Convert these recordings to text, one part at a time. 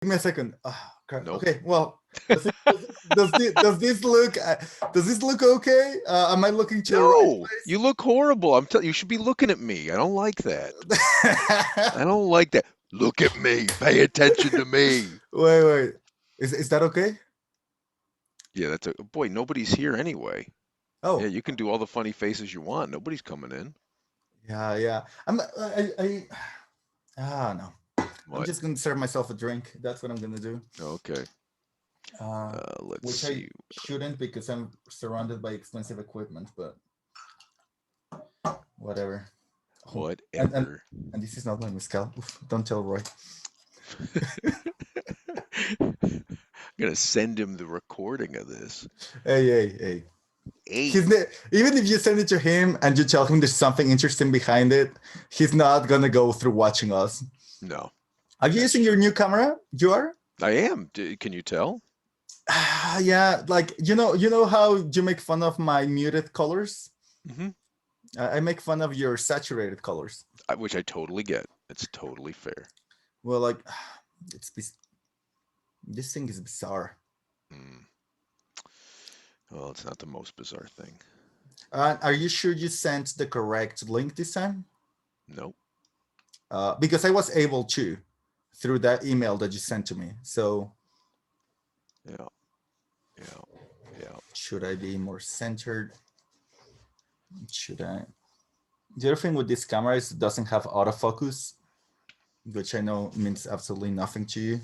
Give me a second. Crap. Nope. Okay, well, does this look okay? Am I looking to the right No, you look horrible. I'm telling you, should be looking at me. I don't like that. place? I don't like that. Look at me. Pay attention to me. Wait. Is that okay? Yeah, that's a boy. Nobody's here anyway. Yeah, Oh, you can do all the funny faces you want. Nobody's coming in. yeah. No. I'm What? just gonna serve myself a drink. That's what I'm gonna do. Okay. Uh, Let's which I see. shouldn't because I'm surrounded by expensive equipment, but whatever. Oh, and and Whatever. and this is not my mezcal. Oof, don't tell Roy. I'm gonna send him the recording of this. Hey. Hey. Even if you send it to him and you tell him there's something interesting behind it, he's not gonna go through watching us. No, Are you that's using your true. new camera? You are? I am. Can you tell? Yeah, like you know how you make fun of my muted colors? Hmm. I make fun of your saturated colors. Which I totally get. It's totally fair. Well, like it's this thing is bizarre. Mm. Well, it's not the most bizarre thing. Are you sure you sent the correct link this time? Nope. Because I was able to through that email that you sent to me. So Yeah. Yeah. Yeah. should I be more centered? Should I? The other thing with this camera is it doesn't have autofocus, which I know means absolutely nothing to you.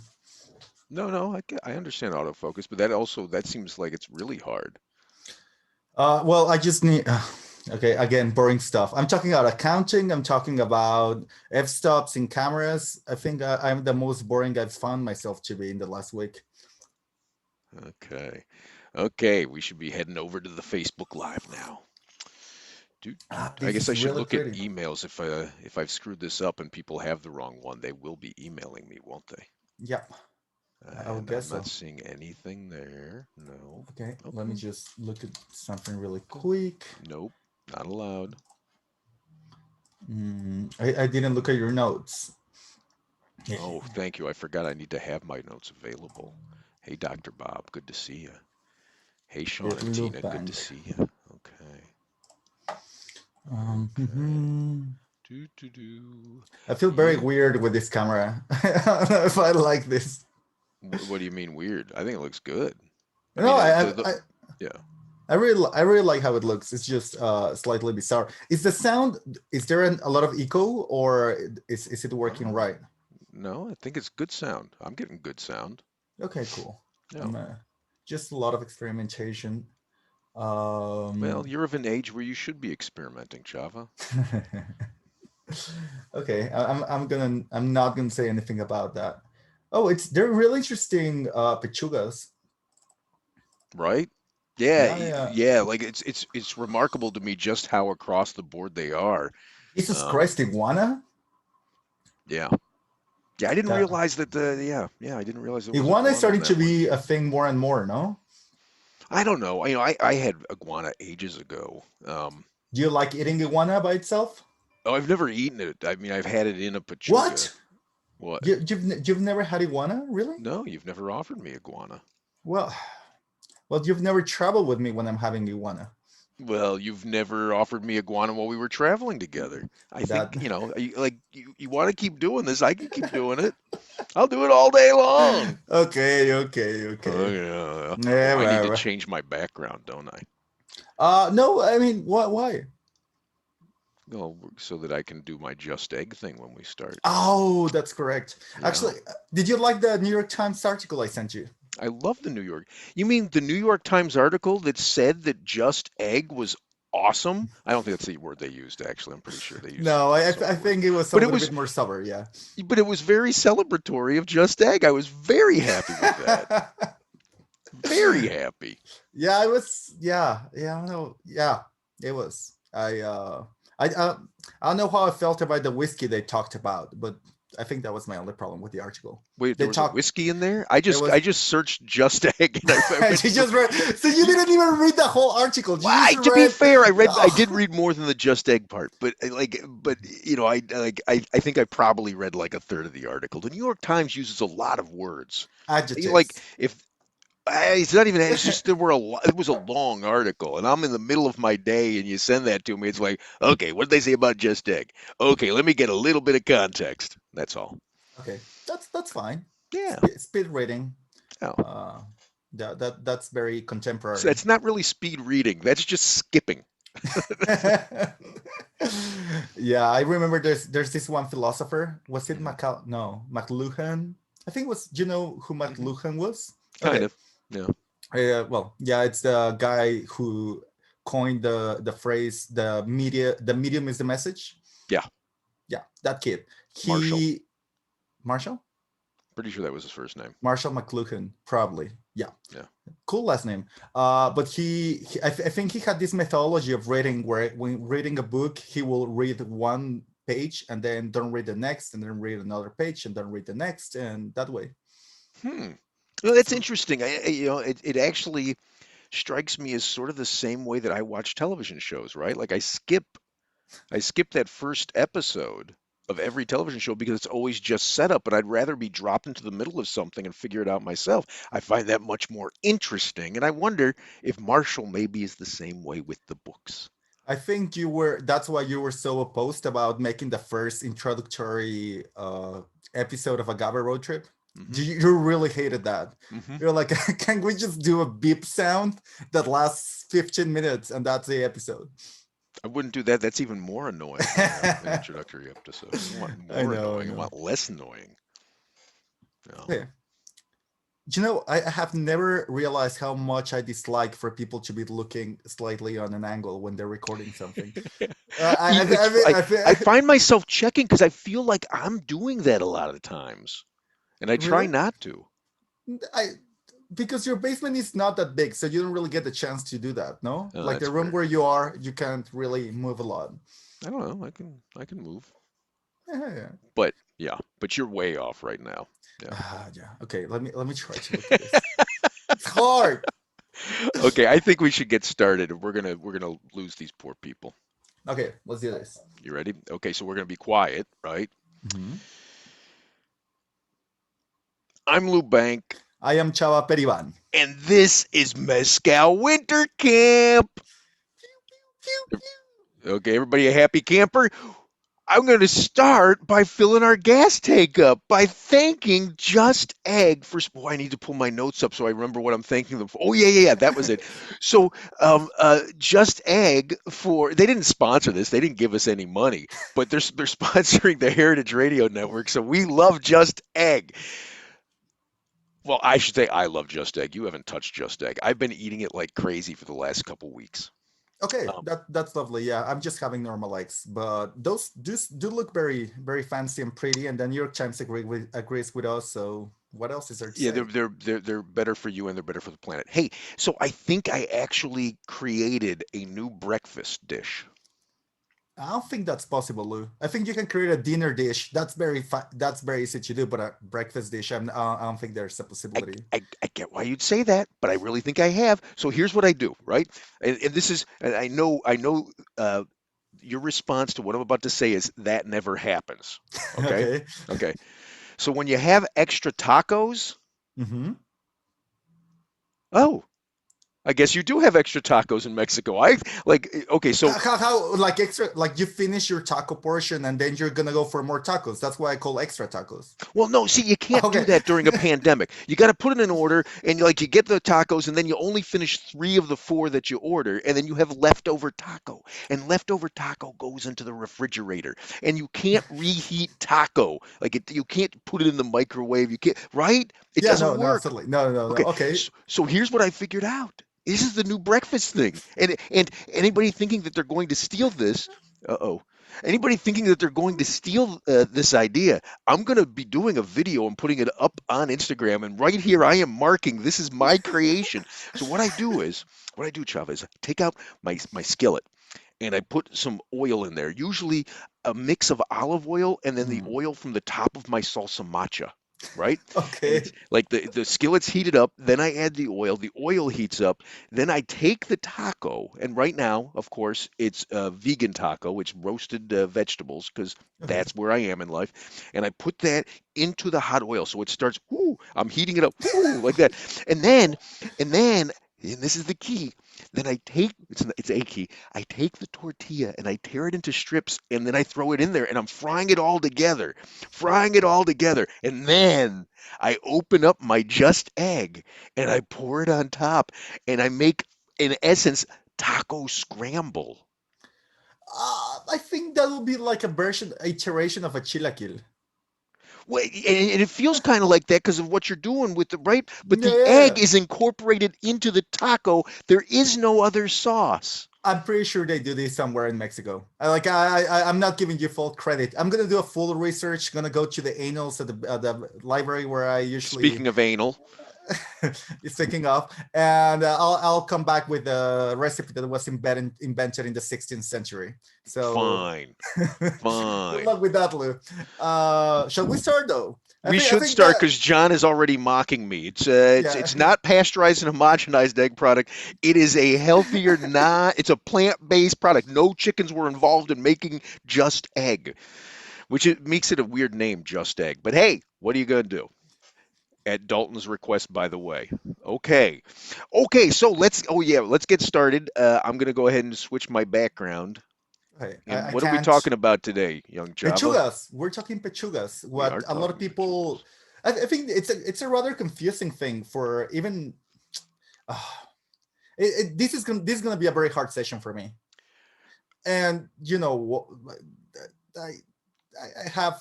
No, no, I understand autofocus, but that seems like it's really hard. Well, I just need. Okay, again, boring stuff. I'm talking about accounting. I'm talking about f-stops in cameras. I think I'm the most boring I've found myself to be in the last week. Okay. Okay, we should be heading over to the Facebook Live now. I This guess I is should really look at pretty. emails if I've screwed this up and people have the wrong one, they will be emailing me, won't they? Yeah, I would And I'm guess not so. seeing anything there. No. Okay, let me Okay. just look at something really Okay. quick. Nope. Not allowed. I didn't look at your notes. Oh, thank you. I forgot I need to have my notes available. Hey, Dr. Bob, good to see you. Hey, Sean and Blue Tina, good to Bank. see you. Okay. Okay. Mhm. Do do do. I feel very You. weird with this camera. I don't know if I like this. What do you mean weird? I think it looks good. I No, mean, I, I, yeah. I really like how it looks. It's just slightly bizarre. Is the sound? Is there a lot of echo, or is it working Oh, right? no, I think it's good sound. I'm getting good sound. Okay, cool. Yeah. I'm just a lot of experimentation. Well, Um, you're of an age where you should be experimenting, Chava. okay, I'm not gonna say anything about that. Oh, they're really interesting pechugas. Right? Yeah, Yeah. yeah. Like it's remarkable to me just how across the board they are. Jesus Um, Christ, iguana. yeah. Yeah, I didn't That realize that yeah, I didn't realize there was iguana is iguana on starting to that one. be a thing more and more. No, I don't know. I had iguana ages ago. do you like eating iguana by itself? Oh, I've never eaten it. I mean, I've had it in a Pechuga. What? What? You've never had iguana, really? No, you've never offered me iguana. Well, well, you've never traveled with me when I'm having iguana. Well, you've never offered me iguana while we were traveling together. I That think, you want to keep doing this, I can keep doing it. I'll do it all day long. okay. Oh, yeah. Oh, Yeah, I need to well. change my background, don't I? No, I mean, what? Why? Oh, so that I can do my just egg thing when we start. Oh, that's correct. Yeah. Actually, did you like the New York Times article I sent you? I love the New York. You mean the New York Times article that said that just egg was awesome? I don't think that's the word they used, actually. I'm pretty sure they used No, some I other word. think it was a But it little was bit more sober. Yeah. but it was very celebratory of just egg. I was very happy with that. Very happy. Yeah, I was. Yeah, I don't know. Yeah, it was. I I don't know how I felt about the whiskey they talked about, but I think that was my only problem with the article. Wait, there They was a talk. whiskey in there? I There just I was. just searched just egg and I went You through. just read. So you didn't even read the whole article. You just To be read. fair, I did Oh, read more than the just egg part, but I think I probably read like a third of the article. The New York Times uses a lot of words. Like adjectives. if it's not even it's just it was a long article and I'm in the middle of my day and you send that to me, it's like, okay, what did they say about just egg? Okay, let me get a little bit of context. That's all. Okay, that's fine. Yeah. Speed reading. Oh. Uh, that's very So contemporary. that's not really speed reading. That's just skipping. Yeah, I remember there's this one philosopher. Was it Hmm. Macal? No, McLuhan. I think it was. Do you know who Hmm. McLuhan was? Kind Okay. of. Yeah. Well, yeah, it's the guy who coined the phrase the medium is the message. Yeah. Yeah, that kid. Marshall. He Marshall Pretty sure that was his first name. Marshall McLuhan probably. Yeah, Yeah. cool last name. But I think he had this methodology of reading where when reading a book, he will read one page and then don't read the next, and then read another page and then read the next, and that way. Hmm. Well, that's So interesting. It actually strikes me as sort of the same way that I watch television shows, right? Like I skip that first episode of every television show because it's always just setup, but I'd rather be dropped into the middle of something and figure it out myself. I find that much more interesting, and I wonder if Marshall maybe is the same way with the books. I think you were. That's why you were so opposed about making the first introductory episode of Agave Road Trip. Hmm. You really hated that. Hmm. You're like, can we just do a beep sound that lasts 15 minutes and that's the episode? I wouldn't do that. That's even more annoying than an introductory episode. I don't want I more know, I annoying. I know. want less annoying. No. Okay. I have never realized how much I dislike for people to be looking slightly on an angle when they're recording something. I find myself checking because I feel like I'm doing that a lot of the times, and I try Really? not to. I because your basement is not that big, so you don't really get the chance to do that. No, Oh, like that's the room fair. where you are, you can't really move a lot. I don't know. I can move, Yeah. but yeah, but you're way off right now. Yeah. Yeah. Okay. Let me try to look at this. It's hard. Okay, I think we should get started. We're gonna lose these poor people. Okay, let's do this. You ready? Okay, so we're gonna be quiet, right? Mhm. I'm Lou Bank, I am Chava Peribán. and this is Mezcal Winter Camp. Okay, everybody a happy camper? I'm going to start by filling our gas tank up by thanking Just Egg for. Oh, I need to pull my notes up so I remember what I'm thanking them for. Oh, yeah, that was it. So, Just Egg for. They didn't sponsor this, they didn't give us any money, but they're sponsoring the Heritage Radio Network. So, we love Just Egg. Well, I should say I love Just Egg. You haven't touched Just Egg. I've been eating it like crazy for the last couple weeks. Okay, Um, that's lovely. Yeah, I'm just having normal eggs, but those do look very fancy and pretty. And the New York Times agrees with us. So what else is there to Yeah, they're say? they're they're they're better for you and they're better for the planet. Hey, so I think I actually created a new breakfast dish. I don't think that's possible, Lou. I think you can create a dinner dish. That's very easy to do, but a breakfast dish, I don't think there's a I, possibility. I get why you'd say that, but I really think I have. So here's what I do, right? And this is, and I know, your response to what I'm about to say is that never happens. Okay, Okay. okay. So when you have extra tacos, Mm-hmm. oh, I guess you do have extra tacos in Mexico. I like, okay, so How like extra like you finish your taco portion and then you're gonna go for more tacos. That's why I call extra tacos. well, no, see, you can't do Okay. that during a pandemic. You got to put it in order, and you get the tacos, and then you only finish three of the four that you order, and then you have leftover taco, and leftover taco goes into the refrigerator, and you can't reheat taco. You can't put it in the microwave. You can't, right? It Yeah, doesn't no, no, work. absolutely. No. Okay, Okay. so here's what I figured out. This is the new breakfast thing, and anybody thinking that they're going to steal this, uh-oh. Anybody thinking that they're going to steal this idea, I'm going to be doing a video and putting it up on Instagram. And right here, I am marking this is my creation. So what I do, Chava, is I take out my skillet and I put some oil in there, usually a mix of olive oil and then the Mm. oil from the top of my salsa matcha, right? And Okay. it's like the skillet's heated up, then I add the oil heats up, then I take the taco, and right now, of course, it's a vegan taco, it's roasted vegetables, because Okay. that's where I am in life, and I put that into the hot oil, so it starts, whoo, I'm heating it up, whoo, like that, and then, and this is the key. Then I take it's a key. I take the tortilla and I tear it into strips and then I throw it in there and I'm frying it all together. And then I open up my just egg and I pour it on top and I make, in essence, taco scramble. I think that would be like a version, iteration of a chilaquil. Well, and it feels kind of like that because of what you're doing with the right, but Yeah, the yeah, egg yeah. is incorporated into the taco. There is no other sauce. I'm pretty sure they do this somewhere in Mexico. I'm not giving you full credit. I'm gonna do a full research. Gonna go to the annals of the library where I usually Speaking of anal, is thinking of, and I'll come back with a recipe that was invented in the 16th century. So fine, good fine. luck with that, Lou. Shall we start though? We I should think start that because John is already mocking me. yeah. It's not pasteurized and homogenized egg product. It is a healthier, not. It's a plant-based product. No chickens were involved in making Just Egg, which it makes it a weird name, Just Egg. But hey, what are you gonna do? At Dalton's request, by the way. Okay, okay. So let's. Oh yeah, let's get started. I'm gonna go ahead and switch my background. Okay, And I what are we can't. talking about today, young Chava? Pechugas. We're talking pechugas. We What are a lot of talking people, Pechugas. I think it's a rather confusing thing for even. Uh, this is gonna be a very hard session for me, and I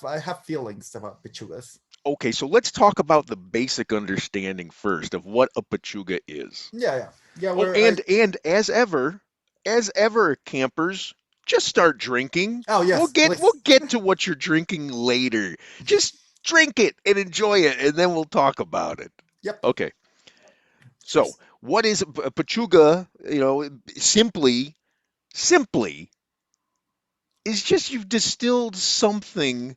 I have feelings about pechugas. Okay, so let's talk about the basic understanding first of what a Pechuga is. Yeah, yeah, yeah. Oh, and as ever, campers, just start drinking. Oh yes, We'll please. get to what you're drinking later. Just drink it and enjoy it, and then we'll talk about it. Yep. Okay, so Cheers. what is a Pechuga? Simply is just you've distilled something.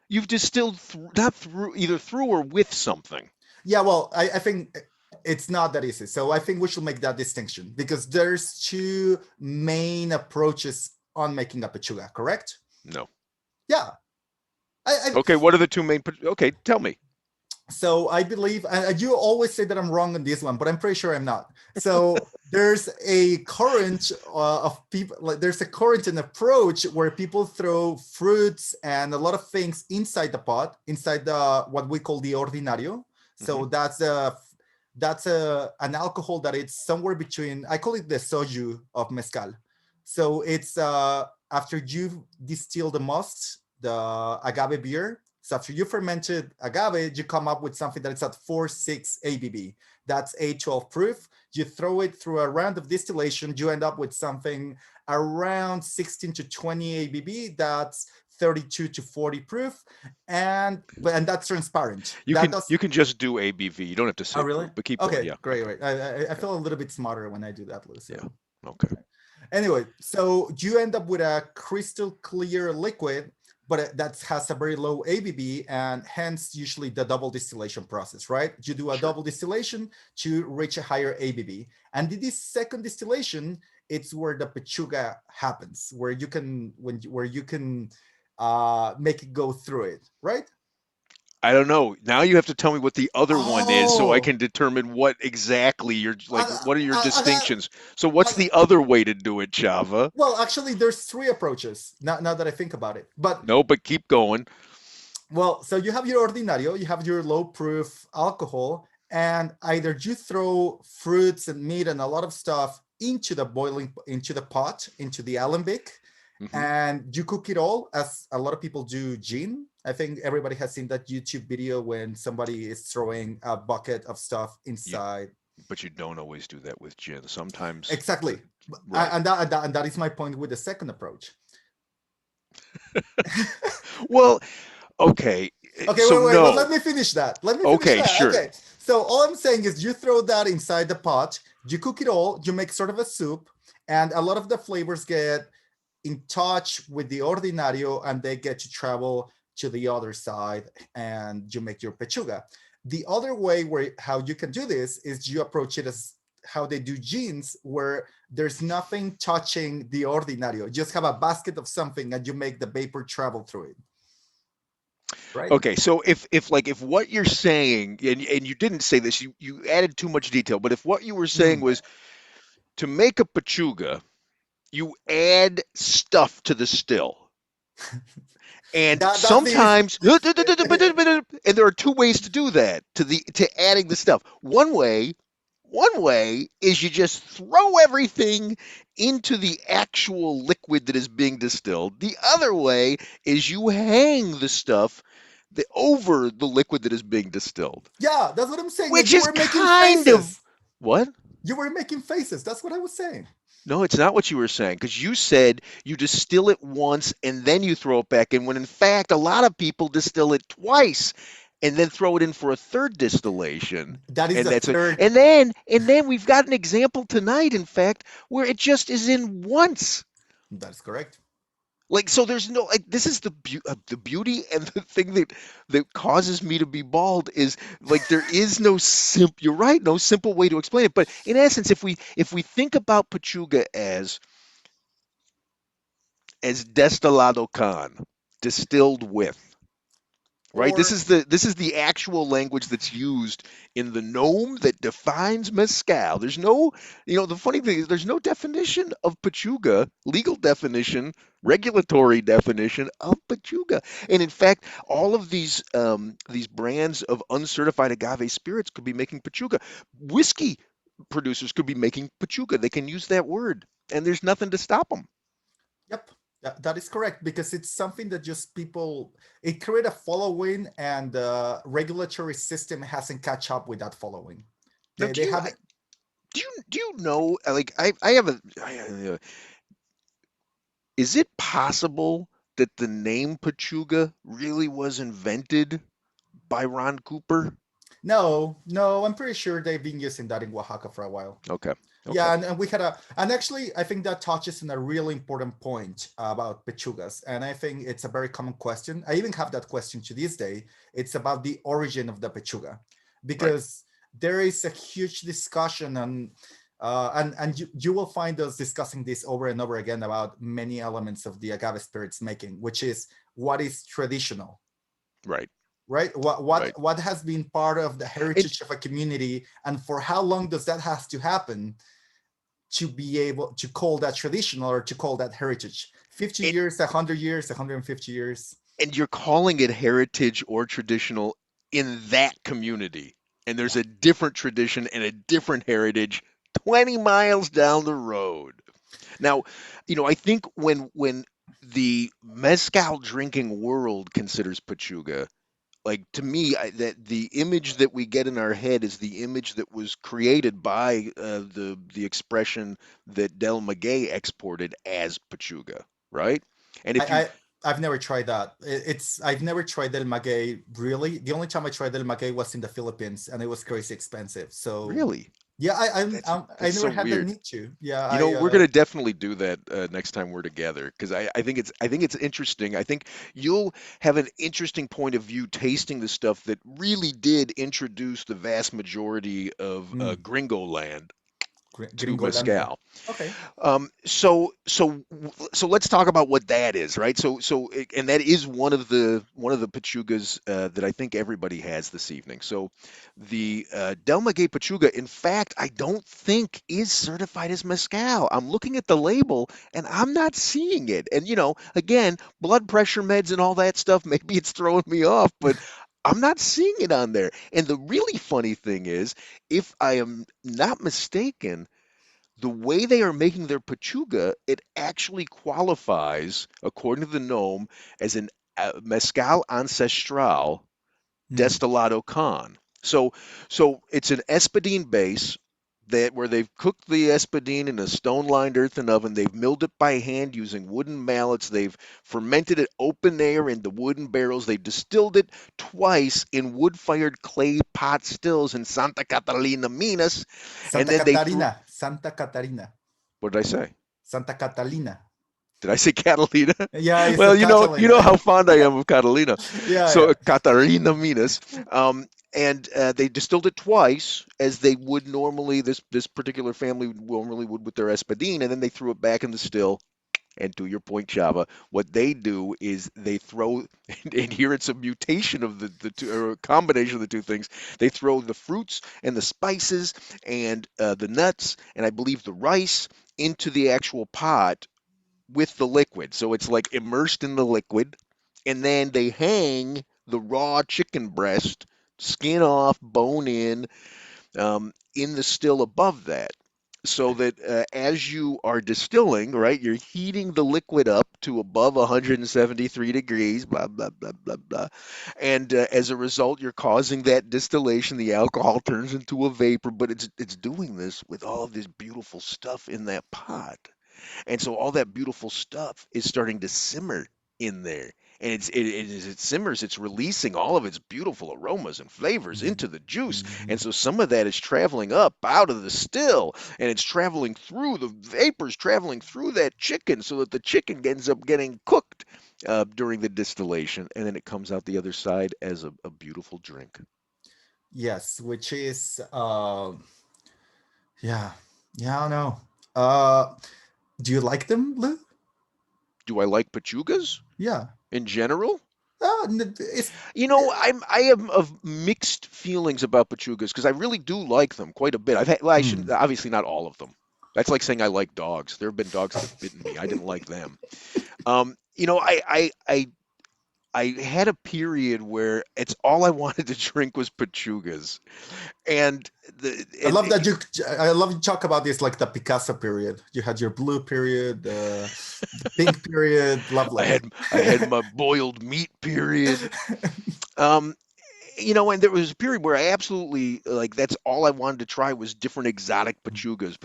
You've distilled not through either through or with something. Yeah, well, I think it's not that easy. So I think we should make that distinction because there's two main approaches on making a pechuga, correct? No. Yeah. I Okay, what are the two main? Okay, tell me. so I believe you always say that I'm wrong on this one, but I'm pretty sure I'm not. So there's a current of people, like there's a current and approach where people throw fruits and a lot of things inside the pot, inside the what we call the ordinario. Hmm. So that's an alcohol that it's somewhere between, I call it the soju of mezcal. So it's after you distill the must, the agave beer. So after you fermented agave, you come up with something that is at 4.6 ABV. That's A12 proof. You throw it through a round of distillation, you end up with something around 16 to 20 ABV. That's 32 to 40 proof, and that's transparent. That does. You can just do ABV. You don't have to Oh say really? proof, but keep going. Okay, Yeah. great, Okay. great. I feel a little bit smarter when I do that, Lou. Yeah. So Okay. anyway, so you end up with a crystal clear liquid, but that has a very low ABV, and hence usually the double distillation process, right? You do a Sure. double distillation to reach a higher ABV, and in this second distillation, it's where the pechuga happens, where you can where you can make it go through it, right? I don't know. Now you have to tell me what the other one is so I Oh, can determine what exactly you're like. I, What are your I got. distinctions? So what's I, the other way to do it, Chava? well, actually, there's three approaches. Now that I think about it, but No, but keep going. well, so you have your ordinario, you have your low proof alcohol, and either you throw fruits and meat and a lot of stuff into the pot, into the alembic, Hmm. and you cook it all as a lot of people do gin. I think everybody has seen that YouTube video when somebody is throwing a bucket of stuff You, inside. but you don't always do that with gin. Sometimes, Exactly. right. And that is my point with the second approach. Well, okay. Okay, So wait. no. Let me finish that. Let me finish Okay, that. sure. Okay. So all I'm saying is you throw that inside the pot, you cook it all, you make sort of a soup, and a lot of the flavors get in touch with the ordinario, and they get to travel to the other side, and you make your pechuga. The other way where how you can do this is you approach it as how they do jeans, where there's nothing touching the ordinario. Just have a basket of something and you make the vapor travel through it, right? Okay, so if what you're saying, and you didn't say this, you added too much detail, but if what you were saying Mm. was to make a Pechuga, you add stuff to the still. And That's the easy. sometimes and there are two ways to do that, to adding the stuff. One way is you just throw everything into the actual liquid that is being distilled. The other way is you hang the stuff over the liquid that is being distilled, Yeah, that's what I'm saying. And which you is were making kind of faces. what? You were making faces. That's what I was saying. No, it's not what you were saying, because you said you distill it once and then you throw it back in, when in fact a lot of people distill it twice and then throw it in for a third distillation. That is And the that's a, third. and then we've got an example tonight, in fact, where it just is in once. That's correct. Like, so there's no, like, this is the beauty, and the thing that causes me to be bald is, like, there is no you're right, no simple way to explain it. But in essence, if we think about Pechuga as destilado con, distilled with, right? This Or is the actual language that's used in the nome that defines mezcal. There's no, the funny thing is there's no definition of Pechuga, legal definition, regulatory definition of Pechuga. And in fact, all of these brands of uncertified agave spirits could be making Pechuga. Whiskey producers could be making Pechuga. They can use that word, and there's nothing to stop them. yep, that is correct, because it's something that just people, it create a following, and the regulatory system hasn't catch up with that following. Now, They haven't. do you know, like, I have is it possible that the name Pechuga really was invented by Ron Cooper? No, no, I'm pretty sure they've been using that in Oaxaca for a while. Okay. Okay. Yeah, and we had and actually, I think that touches on a really important point about pechugas. And I think it's a very common question. I even have that question to this day. It's about the origin of the pechuga, Right. because there is a huge discussion on, and you will find us discussing this over and over again about many elements of the agave spirits making, which is what is traditional, Right. right? Right. What has been part of the And heritage of a community, and for how long does that has to happen to be able to call that traditional or to call that heritage? 50 and, years, 100 years, 150 years. and you're calling it heritage or traditional in that community. And there's Yeah. a different tradition and a different heritage 20 miles down the road. Now, I think when the mezcal drinking world considers Pechuga, like, to me, that the image that we get in our head is the image that was created by the expression that Del Maguey exported as Pechuga, right? And I, if you I I've never tried that. It's I've never tried del maguey really. The only time I tried del maguey was in the Philippines, and it was crazy expensive. So really, yeah, that's I that's never so had the weird. need to. Yeah, We're gonna definitely do that next time we're together, because I think it's interesting. I think you'll have an interesting point of view tasting the stuff that really did introduce the vast majority of Gringo land to Gringolandia. mezcal. Okay. So let's talk about what that is, right? And that is one of the Pechugas that I think everybody has this evening. So the Del Maguey Pechuga, in fact, I don't think is certified as mezcal. I'm looking at the label and I'm not seeing it. And again, blood pressure meds and all that stuff, maybe it's throwing me off, but I'm not seeing it on there. And the really funny thing is, if I am not mistaken, the way they are making their pechuga, it actually qualifies, according to the gnome, as an mezcal ancestral Hmm. destilado con. So it's an espadine base where they've cooked the espadine in a stone-lined earthen oven. They've milled it by hand using wooden mallets. They've fermented it open air into wooden barrels. They've distilled it twice in wood-fired clay pot stills in Santa Catalina, Minas, and Santa then they threw. Catarina. Santa Catarina. What did I say? Santa Catalina. Did I say Catalina? Yeah, you Well, said you know Catalina. how fond I am of Catalina. Yeah, So yeah. Catarina Minas, and they distilled it twice, as they would normally. This particular family normally would with their espadine, and then they threw it back in the still. And to your point, Chava, what they do is they throw, and here it's a mutation of the two, or a combination of the two things. They throw the fruits and the spices and the nuts, and I believe the rice into the actual pot with the liquid. So it's like immersed in the liquid, and then they hang the raw chicken breast, skin off, bone in the still above that. So that as you are distilling, right, you're heating the liquid up to above 173 degrees, blah, blah, blah, blah, blah. And as a result, you're causing that distillation. The alcohol turns into a vapor, but it's doing this with all of this beautiful stuff in that pot. And so all that beautiful stuff is starting to simmer in there. And as it simmers, it's releasing all of its beautiful aromas and flavors into the juice. And Mhm. so some of that is traveling up out of the still, and it's traveling through the vapors, traveling through that chicken, so that the chicken ends up getting cooked during the distillation. And then it comes out the other side as a beautiful drink. Yes, which is yeah, yeah, I know. Uh, do you like them, Lou? Do I like Pechugas Yeah. in general? It's I am of mixed feelings about Pechugas because I really do like them quite a bit. I've had, well, I shouldn't, mm. obviously not all of them. That's like saying I like dogs. There have been dogs that have bitten me. I didn't like them. You know, I had a period where it's all I wanted to drink was Pechugas, and the I and love that you. I love you talk about this like the Picasso period. You had your blue period, the pink period. Lovely. I had my boiled meat period. Um, and there was a period where I absolutely like that's all I wanted to try was different exotic Pechugas,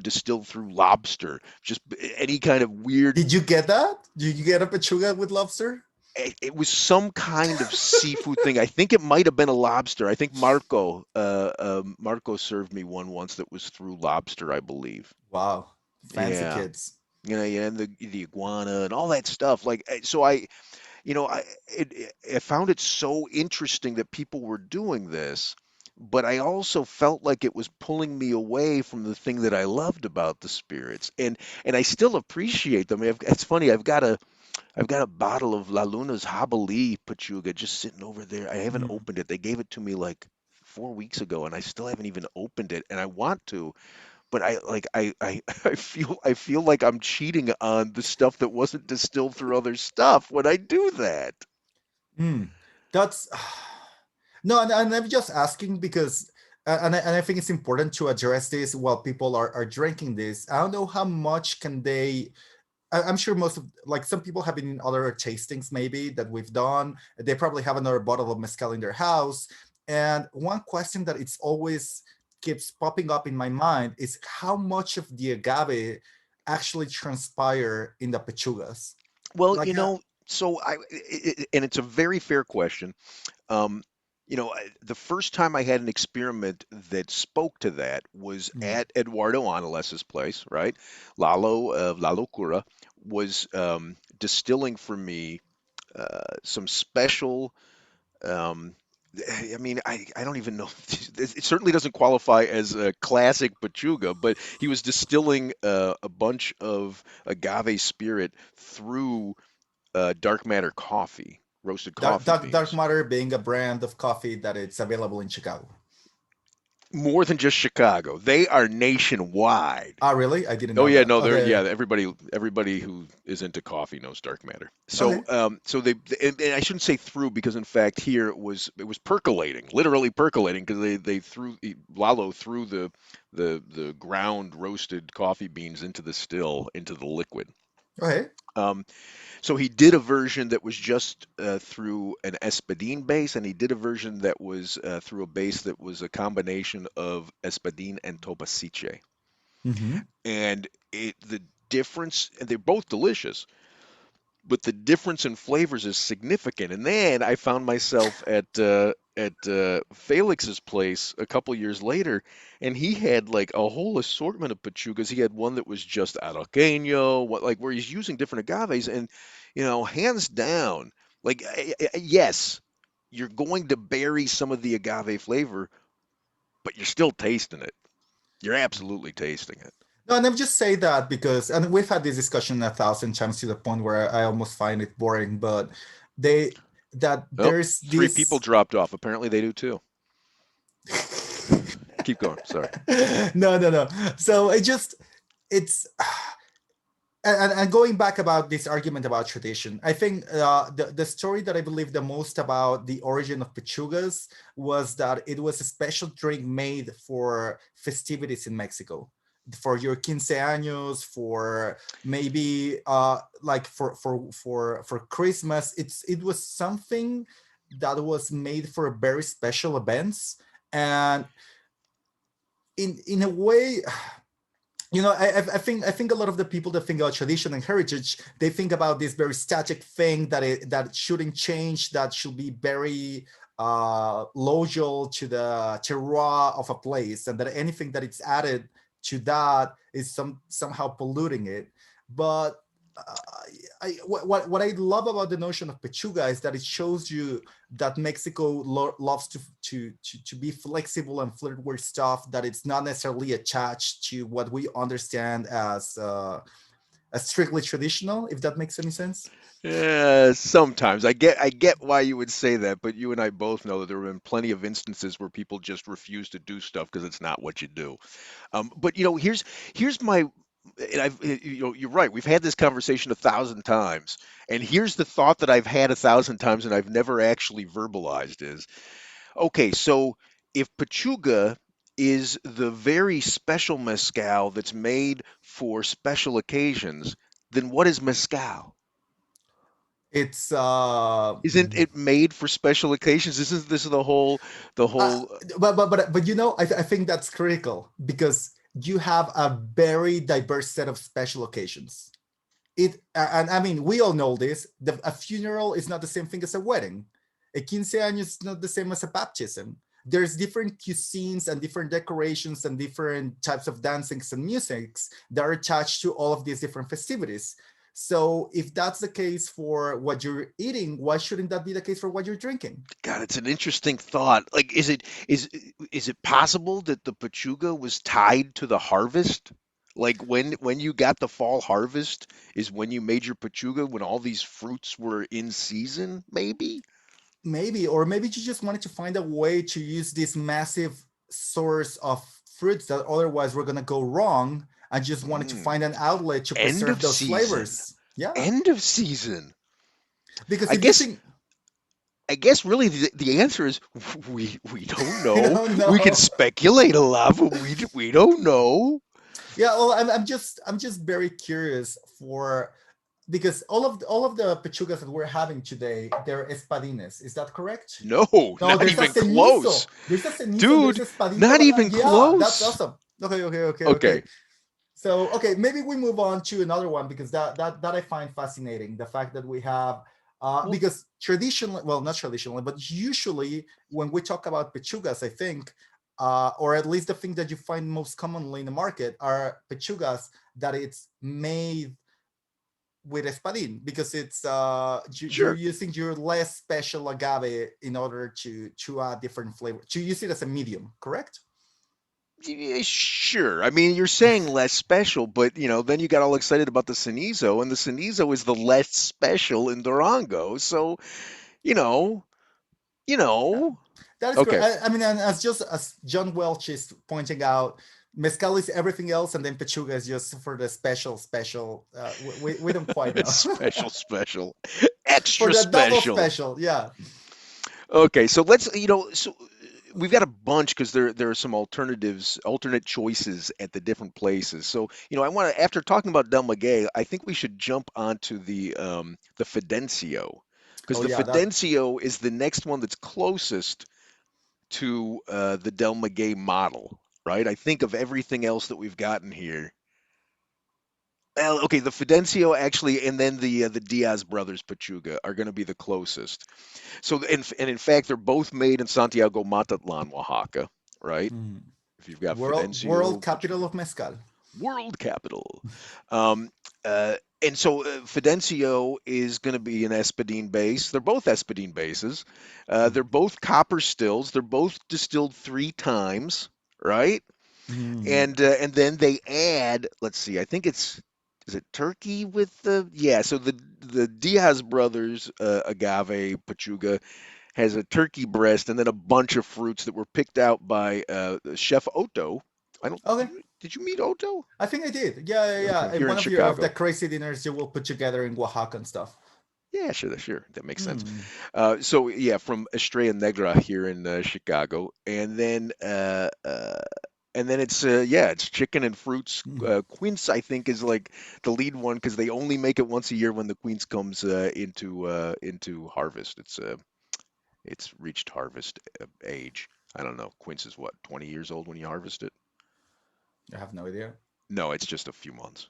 distilled through lobster, just any kind of weird. Did you get that? Did you get a pechuga with lobster? It was some kind of seafood thing. I think it might have been a lobster. I think Marco served me one once that was through lobster, I believe. Wow, fancy Yeah, kids. yeah, and the iguana and all that stuff. Like, so I found it so interesting that people were doing this, but I also felt like it was pulling me away from the thing that I loved about the spirits, and I still appreciate them. It's funny. I've got a bottle of La Luna's Jabali Pachuga just sitting over there. I haven't Mm. opened it. They gave it to me like 4 weeks ago, and I still haven't even opened it. And I want to, but I feel like I'm cheating on the stuff that wasn't distilled through other stuff when I do that. Mm. That's no, and I'm just asking because, and I think it's important to address this while people are drinking this. I don't know how much can they. I'm sure most of like some people have been in other tastings maybe that we've done. They probably have another bottle of mezcal in their house. And one question that it's always keeps popping up in my mind is how much of the agave actually transpire in the pechugas. Well, Like, so and it's a very fair question. Um, the first time I had an experiment that spoke to that was mm, at Eduardo Aneles's place, right? Lalo of La Locura was distilling for me some special. Um, I mean, I don't even know. It certainly doesn't qualify as a classic Pechuga, but he was distilling a bunch of agave spirit through dark matter coffee, roasted coffee dark beans. matter being a brand of coffee that it's available in Chicago. More than just Chicago. They are nationwide. Ah, really? I didn't Oh know yeah, that. no, they're Okay. yeah. Everybody who is into coffee knows dark matter. So Okay. and I shouldn't say through because in fact here it was percolating, literally percolating because they threw Lalo threw the ground roasted coffee beans into the still into the liquid. Okay. Um, So he did a version that was just through an espadine base, and he did a version that was through a base that was a combination of espadine and topaciche. Mm-hmm. And the difference, and they're both delicious, but the difference in flavors is significant. And then I found myself at Felix's place a couple years later, and he had like a whole assortment of Pechugas. He had one that was just Araqueño, what like where he's using different agaves, and hands down, like yes, you're going to bury some of the agave flavor, but you're still tasting it. You're absolutely tasting it. No, and I'm just say that because, and we've had this discussion a thousand times to the point where I almost find it boring, but they, that Oh, there's three people this. dropped off. Apparently they do too. Keep going. Sorry. No, no, no. So it's and going back about this argument about tradition, I think the story that I believe the most about the origin of pechugas was that it was a special drink made for festivities in Mexico, for your quince años, for maybe like for Christmas. It was something that was made for very special events, and in a way, I think a lot of the people that think about tradition and heritage, they think about this very static thing that shouldn't change, that should be very loyal to the terroir of a place, and that anything that it's added to that is somehow polluting it. But uh, what I love about the notion of pechuga is that it shows you that Mexico loves to be flexible and flirt with stuff that it's not necessarily attached to what we understand as strictly traditional. If that makes any sense. Yeah, sometimes I get why you would say that, but you and I both know that there have been plenty of instances where people just refuse to do stuff because it's not what you do. But here's my and you're right. We've had this conversation a thousand times, and here's the thought that I've had a thousand times and I've never actually verbalized is, okay, so if Pechuga is the very special mezcal that's made for special occasions, then what is mezcal? It's Isn't it made for special occasions? Isn't this the uh, whole but I think that's critical because you have a very diverse set of special occasions. And I mean, we all know this. A funeral is not the same thing as a wedding. A quince años is not the same as a baptism. There's different cuisines and different decorations and different types of dancings and musics that are attached to all of these different festivities. So if that's the case for what you're eating, why shouldn't that be the case for what you're drinking? God, it's an interesting thought. Like, is it possible that the Pechuga was tied to the harvest? Like when you got the fall harvest is when you made your Pechuga when all these fruits were in season, maybe? Maybe, or maybe you just wanted to find a way to use this massive source of fruits that otherwise were going to go wrong. I just wanted to Mm. find an outlet to End preserve of those season. flavors. Yeah, End of season. because I if you guess think, I guess really the answer is we don't you know. don't We can know. speculate a lot, but we don't know. Yeah, well, I'm just very curious for, because all of the pechugas that we're having today, they're espadines. Is that correct? No, No, not there's a even close. cenizo. There's a cenizo. There's Dude, a espadita. not even Yeah, that's close. awesome. Okay, okay, okay, okay. Okay. So okay, maybe we move on to another one because that I find fascinating. The fact that we have Well, because traditionally, well, not traditionally, but usually when we talk about pechugas, I think, or at least the thing that you find most commonly in the market are pechugas that it's made with espadín because it's you're sure. using your less special agave in order to add different flavor, to use it as a medium, correct? Yeah, sure. I mean, you're saying less special, but then you got all excited about the Cenizo, and the Cenizo is the less special in Durango. So, you know, you Yeah, know. that is correct. Okay. I mean, and as John Welch is pointing out, mezcal is everything else, and then pechuga is just for the special. We don't quite know. Special, special, For extra the double special. special, yeah. Okay, so we've got a bunch because there are some alternate choices at the different places. So, I want to, after talking about Del Maguey, I think we should jump onto the Fidencio because Oh the yeah, that Fidencio is the next one that's closest to the Del Maguey model, right? I think of everything else that we've gotten here. Well, okay, the Fidencio actually, and then the Diaz brothers Pechuga are going to be the closest. So, and in fact, they're both made in Santiago Matatlan, Oaxaca, right? Hmm. If you've got World Fidencio, capital Pechuga, of mezcal. world capital. Um, and so Fidencio is going to be an Espadin base. They're both Espadin bases. They're both copper stills. They're both distilled 3 times, right? Mm. And then they add, let's see, I think it's is it turkey with the yeah. So the Diaz brothers agave Pechuga has a turkey breast and then a bunch of fruits that were picked out by Chef Otto. I don't. Okay. Did you meet Otto? I think I did. Yeah, yeah, Okay, yeah. In here in one of your of the Chicago. crazy dinners you will put together in Oaxaca and stuff. Yeah, sure, sure. That makes sense. Hmm. So yeah, from Estrella Negra here in Chicago, and then it's yeah, it's chicken and fruits. Hmm. Quince, I think, is like the lead one because they only make it once a year when the quince comes into harvest. It's reached harvest age. I don't know. Quince is what, 20 years old when you harvest it? I have no idea. No, it's just a few months.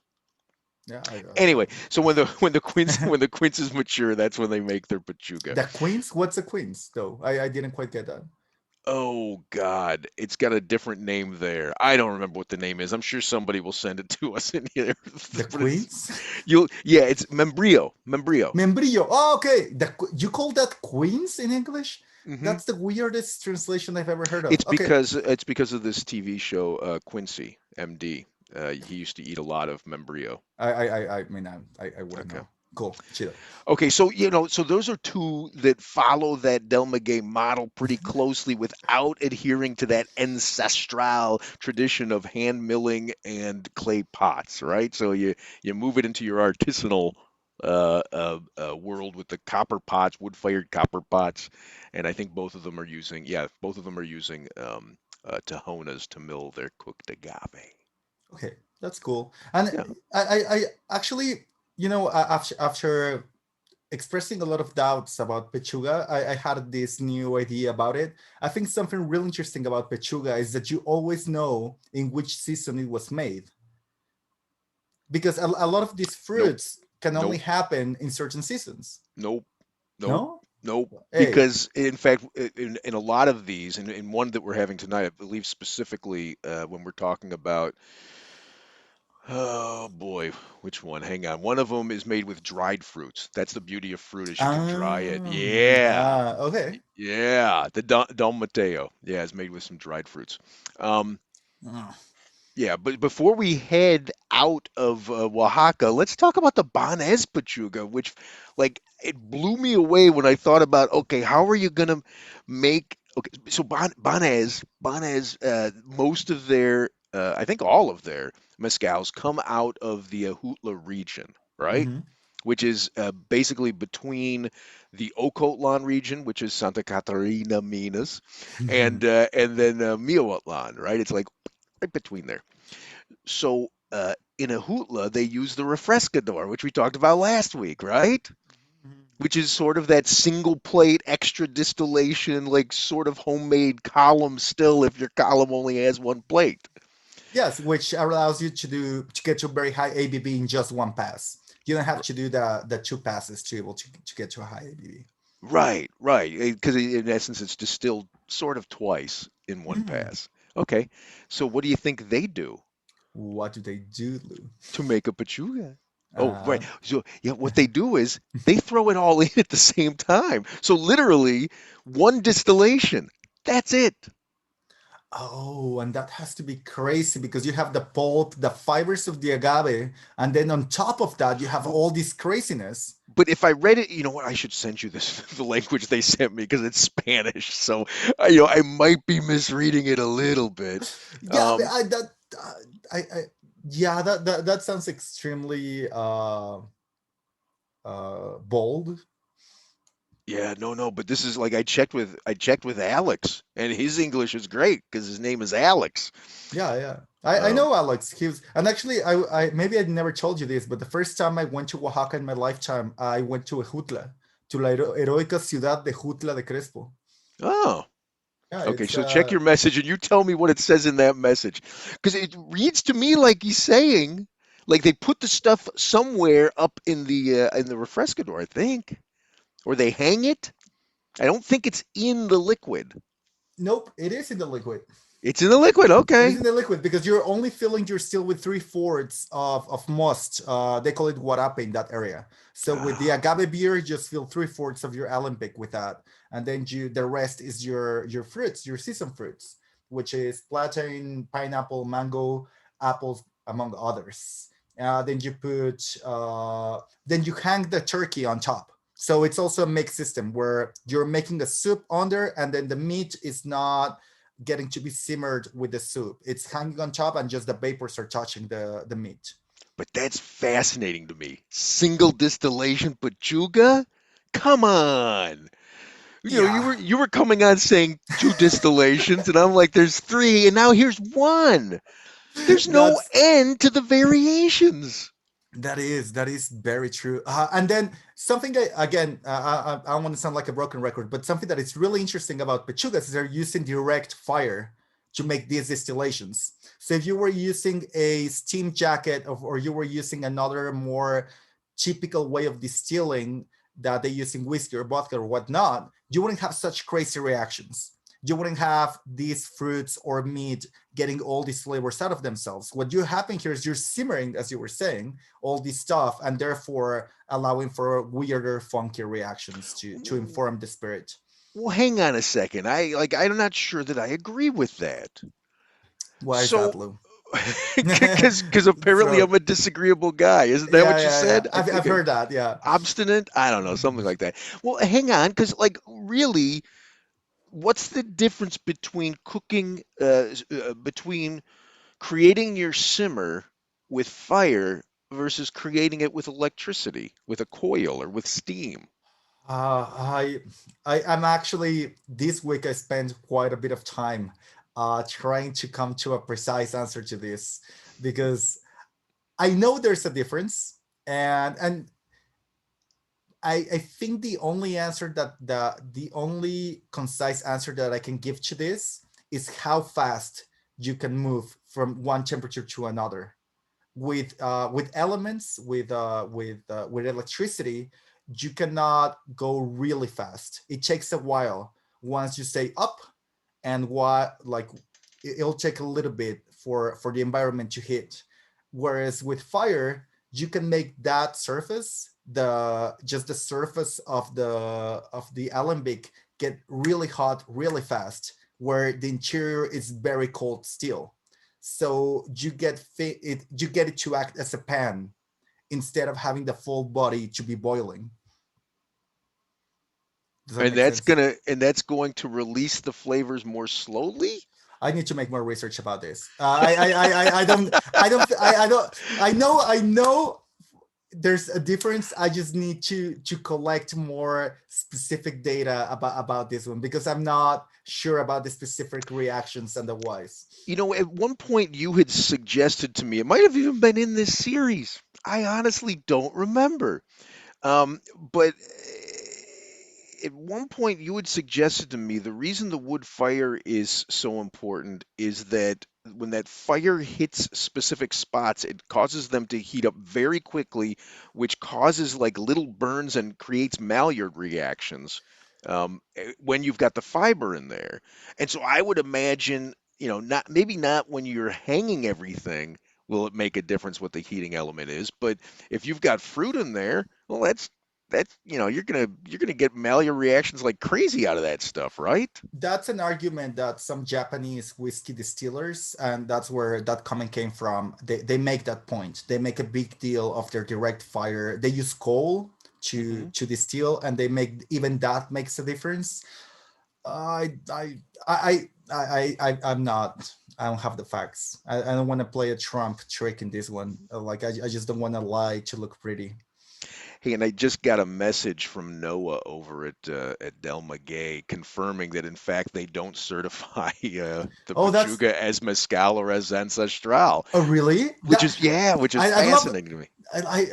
Yeah, Anyway, so when the quince is mature, that's when they make their pechuga. the queens. What's the queens though? I didn't quite get that. Oh God, it's got a different name there. I don't remember what the name is. I'm sure somebody will send it to us in here. The But it's queens. you'll yeah, it's membrillo, membrillo. Membrillo. Oh, okay. You call that queens in English? Hmm. That's the weirdest translation I've ever heard of. Okay. It's because of this TV show Quincy MD. He used to eat a lot of membrillo. I mean, I wouldn't Okay. know. Cool. Chido. Okay, so so those are two that follow that Del Maguey model pretty closely without adhering to that ancestral tradition of hand milling and clay pots, right? So you move it into your artisanal world with the copper pots, wood-fired copper pots, and I think both of them are using Tahonas to mill their cooked agave. Okay, that's cool. And Yeah. I actually, after expressing a lot of doubts about Pechuga, I had this new idea about it. I think something real interesting about Pechuga is that you always know in which season it was made, because a lot of these Nope. fruits can only Nope. happen in certain seasons. Nope. Nope. No? Nope. Hey. Because in fact, in a lot of these, in one that we're having tonight, I believe specifically when we're talking about, oh boy, which one? Hang on. One of them is made with dried fruits. That's the beauty of fruit is you can dry it. Yeah. Okay. Yeah. The Don Mateo. Yeah, is made with some dried fruits. Um, Mm. Yeah, but before we head out of Oaxaca, let's talk about the Banez Pechuga, which, like, it blew me away when I thought about, okay, how are you gonna make? Okay, so Banez, most of their, I think all of their mezcals come out of the Ajutla region, right? Mhm. Which is basically between the Ocotlan region, which is Santa Catarina, Minas, and then Miahuatlan, right? It's like right between there. So in a hootla, they use the refrescador, which we talked about last week, right? Which is sort of that single plate, extra distillation, like sort of homemade column still if your column only has one plate. Yes, which allows you to get to very high ABV in just one pass. You don't have to do the two passes to be able to get to a high ABV. Right, right. Because in essence, it's distilled sort of twice in one Mm. pass. Okay, so what do you think they do What do they do, Lou? to make a pechuga? Oh, Uh, right. So, yeah, what they do is they throw it all in at the same time. So, literally, one distillation. That's it. oh, and that has to be crazy because you have the pulp, the fibers of the agave, and then on top of that, you have Well, all this craziness. but if I read it, you know what? I should send you this the language they sent me because it's Spanish. So, I might be misreading it a little bit. Yeah, Um, uh, I yeah, that sounds extremely bold. yeah, no, no, but this is like I checked with Alex, and his English is great because his name is Alex. Yeah, yeah. I Um, know Alex. He was, and actually, I maybe I never told you this, but the first time I went to Oaxaca in my lifetime, I went to Ejutla, to la heroica ciudad de Jutla de Crespo. oh, Yeah, okay, it's so check your message and you tell me what it says in that message. Because it reads to me like he's saying, Like they put the stuff somewhere up in the refrescador, I think, or they hang it. I don't think it's in the liquid. Nope, it is in the liquid. It's in the liquid. It is Okay. in the liquid because you're only filling your still with three-fourths of must. They call it guarape in that area. So with the Ah, agave beer, you just fill three-fourths of your alembic with that, and then the rest is your fruits, your season fruits, which is plantain, pineapple, mango, apples, among others. Then you put then you hang the turkey on top. So it's also a mixed system where you're making a soup under, and then the meat is not getting to be simmered with the soup. It's hanging on top, and just the vapors are touching the meat. but that's fascinating to me. Single distillation Pechuga? Come on. Yeah, You were coming on saying two distillations, and I'm like, there's three, and now here's one. There's no that's end to the variations. that is very true. And then something again, I don't want to sound like a broken record, but something that is really interesting about pechugas is they're using direct fire to make these distillations. So if you were using a steam jacket or you were using another more typical way of distilling that they use in whiskey or vodka or whatnot, you wouldn't have such crazy reactions. You wouldn't have these fruits or meat getting all these flavors out of themselves. What you happen here is you're simmering, as you were saying, all this stuff, and therefore allowing for weirder, funky reactions to inform the spirit. Well, hang on a second. I'm not sure that I agree with that. Why is that, So, Lou? because apparently So I'm a disagreeable guy. Isn't that yeah, what you yeah, yeah. said? I I've think heard that. Yeah. obstinate. I don't know, something like that. Well, hang on, because like really, what's the difference between between creating your simmer with fire versus creating it with electricity, with a coil or with steam? Uh, I, I'm actually this week I spent quite a bit of time trying to come to a precise answer to this because I know there's a difference, and I think the only answer that the only concise answer that I can give to this is how fast you can move from one temperature to another with elements with electricity. You cannot go really fast. It takes a while once you say up, and what like it'll take a little bit for the environment to hit. Whereas with fire, you can make that surface, the just the surface of the alembic, get really hot really fast, where the interior is very cold still. So you get it to act as a pan instead of having the full body to be boiling. Does that And make sense? that's going to release the flavors more slowly? I need to make more research about this. I know there's a difference. I just need to collect more specific data about this one because I'm not sure about the specific reactions and the whys. At one point you had suggested to me, it might have even been in this series. I honestly don't remember. But at one point, you had suggested to me the reason the wood fire is so important is that when that fire hits specific spots, it causes them to heat up very quickly, which causes like little burns and creates Maillard reactions when you've got the fiber in there. And so I would imagine, not maybe not when you're hanging everything will it make a difference what the heating element is, but if you've got fruit in there, well, that's you're gonna get Maillard reactions like crazy out of that stuff, right? That's an argument that some Japanese whiskey distillers, and that's where that comment came from. They make that point. They make a big deal of their direct fire. They use coal Hmm. to distill, and they make even that makes a difference. I'm not. I don't have the facts. I don't want to play a Trump trick in this one. I just don't want to lie to look pretty. Hey, and I just got a message from Noah over at Del Maguey confirming that in fact they don't certify the Oh, that's Pechuga as mezcal or as ancestral, oh really? That which is I'd love. fascinating to me. I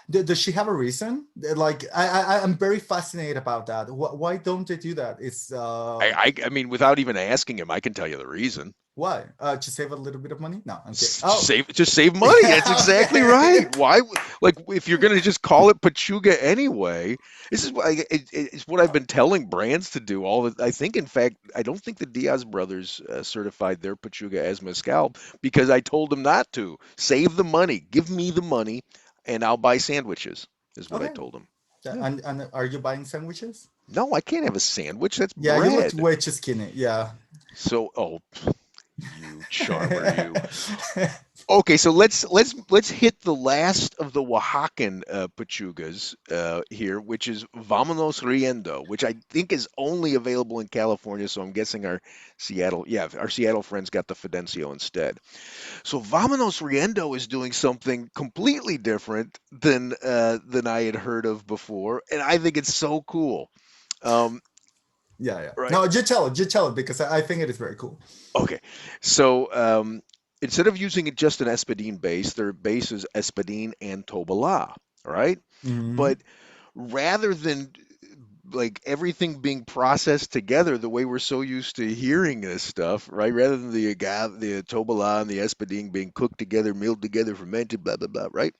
does she have a reason? Like I'm very fascinated about that. Why don't they do that? It's I mean, without even asking him, I can tell you the reason. Why? To save a little bit of money? No, I'm kidding. Just Oh, save money. That's yeah, exactly okay. right. Why? Like, if you're gonna just call it Pechuga anyway, this is what it's what I've been telling brands to do. I think, in fact, I don't think the Diaz brothers certified their Pechuga as mezcal because I told them not to. Save the money. Give me the money, and I'll buy sandwiches. Is what I Okay. told them. Yeah, Yeah. and are you buying sandwiches? No, I can't have a sandwich. That's Yeah, you looked bread. way too skinny. Yeah. So, oh, you charmer, you. Okay, so let's hit the last of the Oaxacan pechugas here, which is Vámonos Riendo, which I think is only available in California. So I'm guessing our Seattle friends got the Fidencio instead. So Vámonos Riendo is doing something completely different than I had heard of before, and I think it's so cool. Um, Yeah, yeah. right. No, you tell it because I think it is very cool. Okay, so instead of using it just an Espadin base, their base is Espadin and Tobala, all right? Hmm. But rather than like everything being processed together the way we're so used to hearing this stuff, right? Rather than the agave, the Tobala and the Espadin being cooked together, milled together, fermented, blah blah blah, right?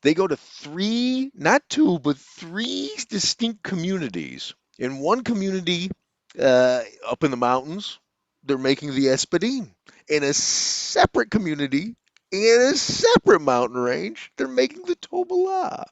They go to three, not two, but three distinct communities. In one community, up in the mountains, they're making the Espadin. In a separate community, in a separate mountain range, they're making the Tobala,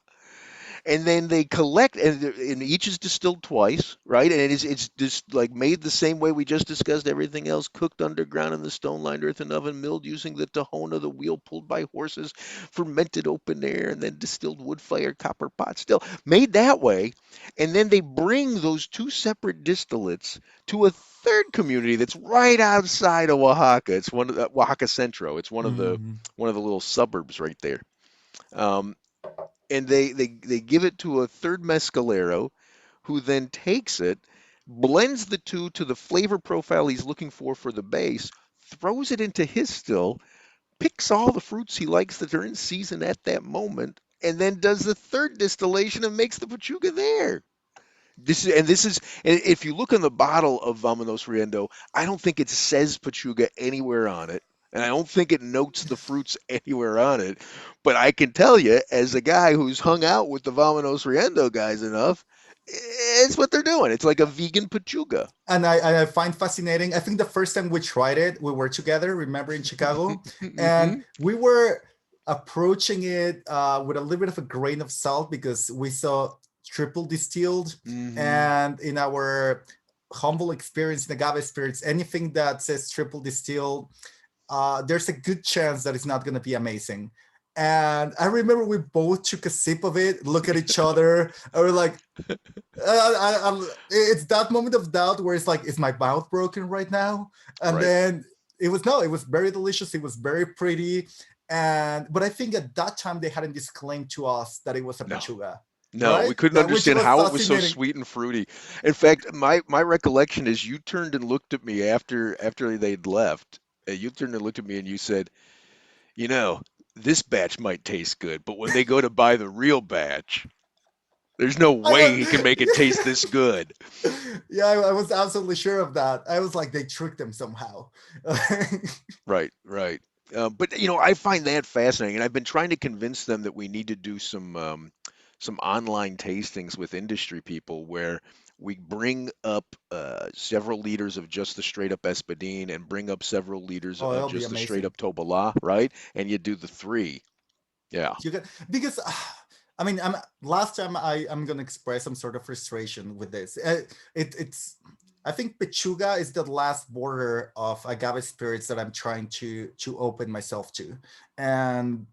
and then they collect, and each is distilled twice, right? And it's just like made the same way we just discussed everything else, cooked underground in the stone-lined earthen oven, milled using the tahona, the wheel pulled by horses, fermented open air, and then distilled wood-fired copper pot still, made that way. And then they bring those two separate distillates to a third community that's right outside of Oaxaca. It's one of the Oaxaca Centro. It's Hmm. one of the little suburbs right there. Um, and they give it to a third mescalero who then takes it, blends the two to the flavor profile he's looking for the base, throws it into his still, picks all the fruits he likes that are in season at that moment, and then does the third distillation and makes the Pechuga there. And if you look on the bottle of Vamanos Riendo, I don't think it says Pechuga anywhere on it. And I don't think it notes the fruits anywhere on it. But I can tell you, as a guy who's hung out with the Vamanos Riendo guys enough, it's what they're doing. It's like a vegan Pechuga. And I find fascinating. I think the first time we tried it, we were together, remember in Chicago, and Hmm. we were approaching it with a little bit of a grain of salt because we saw triple distilled, Hmm. and in our humble experience in agave spirits, anything that says triple distilled, there's a good chance that it's not going to be amazing. And I remember we both took a sip of it, look at each other, and we're like, it's that moment of doubt where it's like, is my mouth broken right now? And Right. then it was no, it was very delicious. It was very pretty. And but I think at that time they hadn't disclaimed to us that it was a No. pechuga, No, right? we couldn't That which understand was how it was so fascinating. sweet and fruity. In fact, my recollection is you turned and looked at me after they'd left. You turned and looked at me and you said, you know, this batch might taste good, but when they go to buy the real batch, there's no I way he can make it taste was this good. yeah, I was absolutely sure of that. I was like, they tricked them somehow. Right, right. But I find that fascinating, and I've been trying to convince them that we need to do some online tastings with industry people where we bring up several liters of just the straight up Espadin and bring up several liters Oh, of it'll be just the straight amazing. up Tobala, right? And you do the three. Yeah. You get because I mean, last time I'm gonna express some sort of frustration with this. It's I think Pechuga is the last border of agave spirits that I'm trying to open myself to, and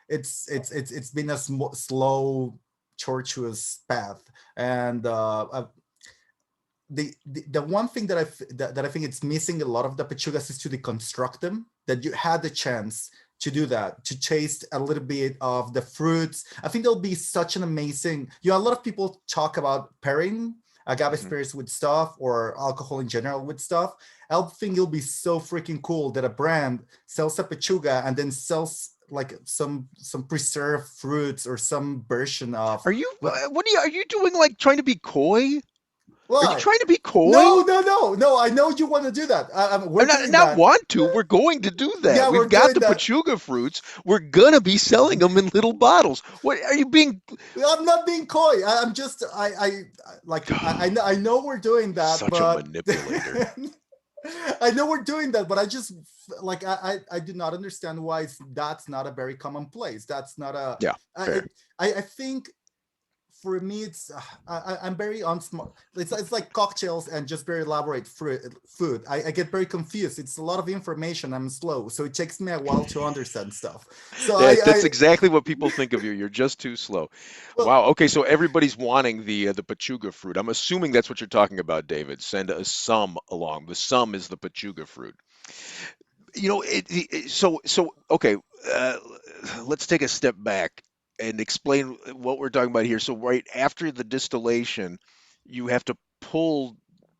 it's been a slow, tortuous path. And the one thing that I think it's missing a lot of the Pechugas is to deconstruct them. That you had the chance to do that, to taste a little bit of the fruits. I think there'll be such an amazing. A lot of people talk about pairing agave Hmm. spirits with stuff or alcohol in general with stuff. I think it'll be so freaking cool that a brand sells a Pechuga and then sells like some preserved fruits or some version of Are you? what. What are you? Are you doing? Like trying to be coy? Are you Why? trying to be coy? No, no, no, no. I know you want to do that. We're I'm not doing not that. want to. We're going to do that. Yeah, we're We've got doing the that. Pechuga fruits. We're gonna be selling them in little bottles. What are you being? I'm not being coy. I'm just like I know we're doing that, Such a but manipulator. I know we're doing that, but I just like I do not understand why that's not a very commonplace. That's not a Yeah, fair. I think for me it's I'm very unsmart. It's like cocktails and just very elaborate food. I get very confused. It's a lot of information. I'm slow, so it takes me a while to understand stuff. So That's exactly what people think of you. You're just too slow. well, Wow. Okay, so everybody's wanting the Pechuga fruit. I'm assuming that's what you're talking about, David. Send a sum along. The sum is the Pechuga fruit. So okay. Uh, let's take a step back and explain what we're talking about here. So right after the distillation, you have to pull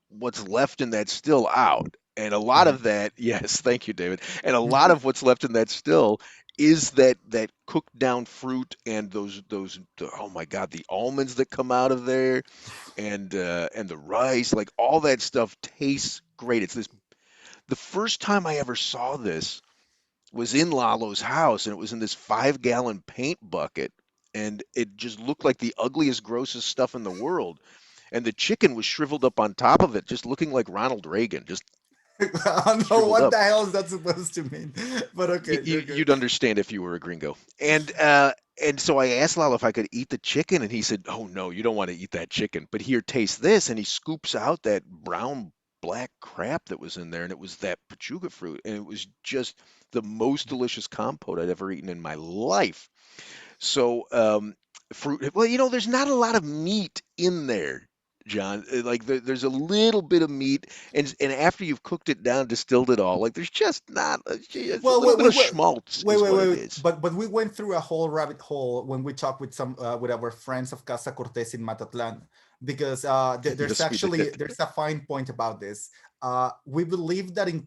what's left in that still out. And a lot mhm. of that, yes, thank you, David. And a lot of what's left in that still is that cooked down fruit and oh my God, the almonds that come out of there and the rice, like all that stuff tastes great. It's this the first time I ever saw this was in Lalo's house, and it was in this 5-gallon paint bucket, and it just looked like the ugliest, grossest stuff in the world. And the chicken was shriveled up on top of it, just looking like Ronald Reagan, just I don't know shriveled what up. the hell is that supposed to mean, but okay, you're good. You'd understand if you were a gringo. And so I asked Lalo if I could eat the chicken, and he said, "Oh no, you don't want to eat that chicken. But here, taste this." And he scoops out that brown black crap that was in there, and it was that Pechuga fruit, and it was just the most delicious compote I'd ever eaten in my life. So, fruit. Well, there's not a lot of meat in there, John. Like there's a little bit of meat, and after you've cooked it down, distilled it all, like there's just not. It's a Well, little bit of wait, schmaltz, is what it wait. is. But we went through a whole rabbit hole when we talked with some with our friends of Casa Cortez in Matatlan, because Yes, we did. there's a fine point about this. We believe that in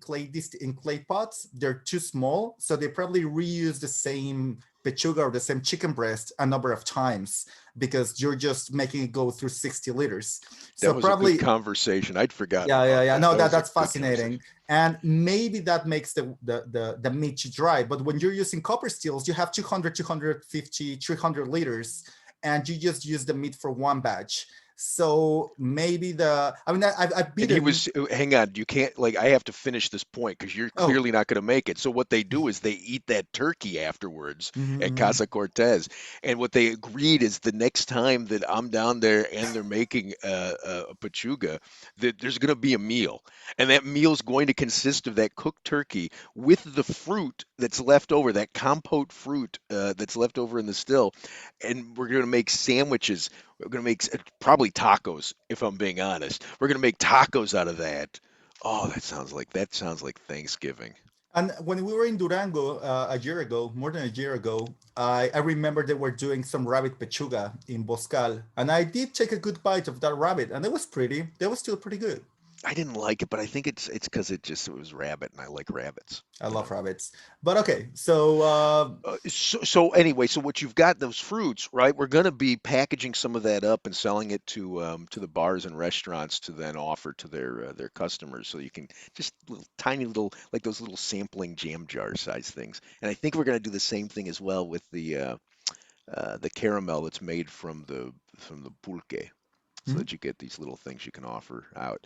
clay pots they're too small, so they probably reuse the same pechuga or the same chicken breast a number of times because you're just making it go through 60 liters. That So was a good probably conversation. I'd forgotten yeah, yeah, about yeah. that. No, That was a that's good conversation. fascinating, and maybe that makes the meat dry. But when you're using copper steels, you have 200, 250, 300 liters, and you just use the meat for one batch. So maybe I mean, I've And he beaten. was, hang on, you can't, like, I have to finish this point because you're Oh, clearly not going to make it. So, what they do is they eat that turkey afterwards at mhm. Casa Cortez. And what they agreed is the next time that I'm down there and they're making a pechuga, that there's going to be a meal. And that meal is going to consist of that cooked turkey with the fruit that's left over, that compote fruit that's left over in the still. And we're going to make sandwiches. We're going to make probably tacos, if I'm being honest. We're going to make tacos out of that. Oh, that sounds like Thanksgiving. And when we were in Durango a year ago, more than a year ago, I remember they were doing some rabbit pechuga in Boscal, and I did take a good bite of that rabbit, and it was pretty. They was still pretty good. I didn't like it, but I think it's because it was rabbit, and I like rabbits. I You love know. rabbits, but okay. So So anyway, so what you've got those fruits, right? We're going to be packaging some of that up and selling it to the bars and restaurants to then offer to their customers. So you can just little tiny little like those little sampling jam jar size things. And I think we're going to do the same thing as well with the caramel that's made from the pulque, so mhm. that you get these little things you can offer out.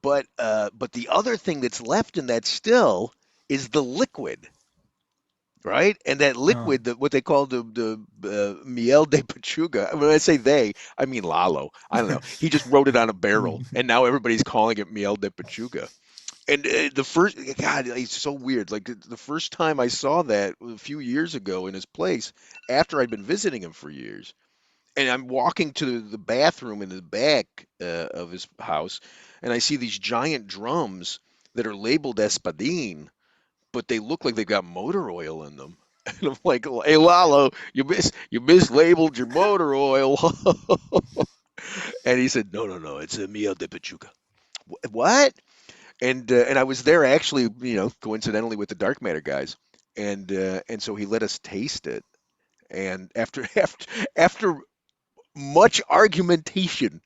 But the other thing that's left in that still is the liquid, right? And that Oh. liquid, what they call the miel de pechuga. When I say they, I mean Lalo. I don't know. He just wrote it on a barrel, and now everybody's calling it miel de pechuga. And the first, God, it's so weird. Like the first time I saw that was a few years ago in his place, after I'd been visiting him for years, and I'm walking to the bathroom in the back of his house, and I see these giant drums that are labeled Espadin, but they look like they've got motor oil in them. And I'm like, "Hey Lalo, you mislabeled your motor oil." And he said, "No, no, no, it's a miel de pechuga." What? And I was there actually, coincidentally with the dark matter guys, and so he let us taste it. And after much argumentation,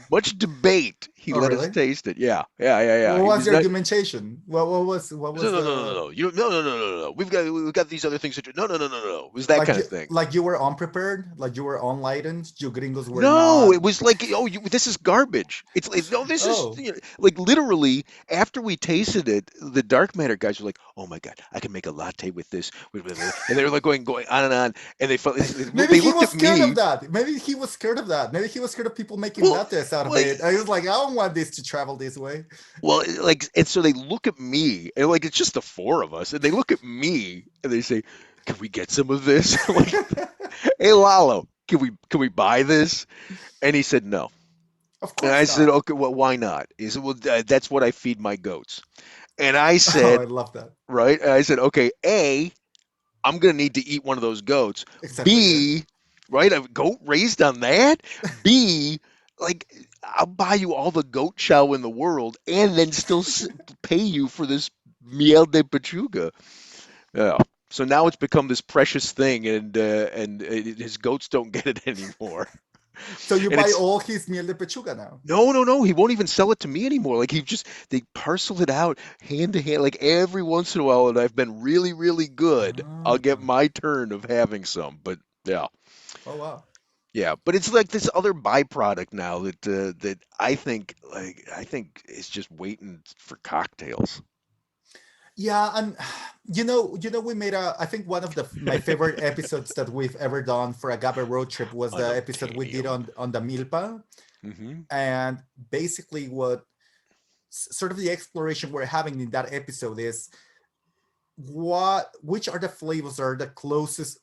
Much debate. He Oh, let us really? taste it. Yeah, yeah, yeah, yeah. What He was was the not. argumentation? What No, was no, no, no, the no. You no, no, no, no, no. We've got these other things to do. No, no, no, no, no. It was that kind of thing. like you were unprepared, like you were unlightened, you gringos were No, not. it was like, oh, this is garbage. No, this is Oh, like literally after we tasted it, the dark matter guys were like, oh my god, I can make a latte with this, and they were like going on and on, and maybe they he looked was at scared of me. that. Maybe he was scared of that. Maybe he was scared of people making Well, lattes out of like, it. I was like, I don't want this to travel this way. like, and so they look at me, and like it's just the four of us, and they look at me, and they say, can we get some of this? I'm like, hey Lalo, can we buy this? And he said no. Of And I course said, not. okay, well, why not? He said, well, that's what I feed my goats. And I Oh, I said, love that. right? And I said, okay, A, I'm going to need to eat one of those goats. Exactly. Yeah. B, right? A goat raised on that. B, like, I'll buy you all the goat chow in the world and then still pay you for this miel de pechuga. Yeah. So now it's become this precious thing, and his goats don't get it anymore. So you And buy it's all his miel de pechuga now. No, no, no. He won't even sell it to me anymore. Like they parcel it out hand to hand. Like every once in a while, and I've been really, really good. I'll get Ah, my turn of having some. But yeah, oh wow. yeah. But it's like this other byproduct now that I think is just waiting for cocktails. Yeah, and we made I think one of the my favorite episodes that we've ever done for Agave Road Trip was the episode we did Unobtainium. on the milpa, Hmm. and basically what sort of the exploration we're having in that episode is which are the flavors are the closest.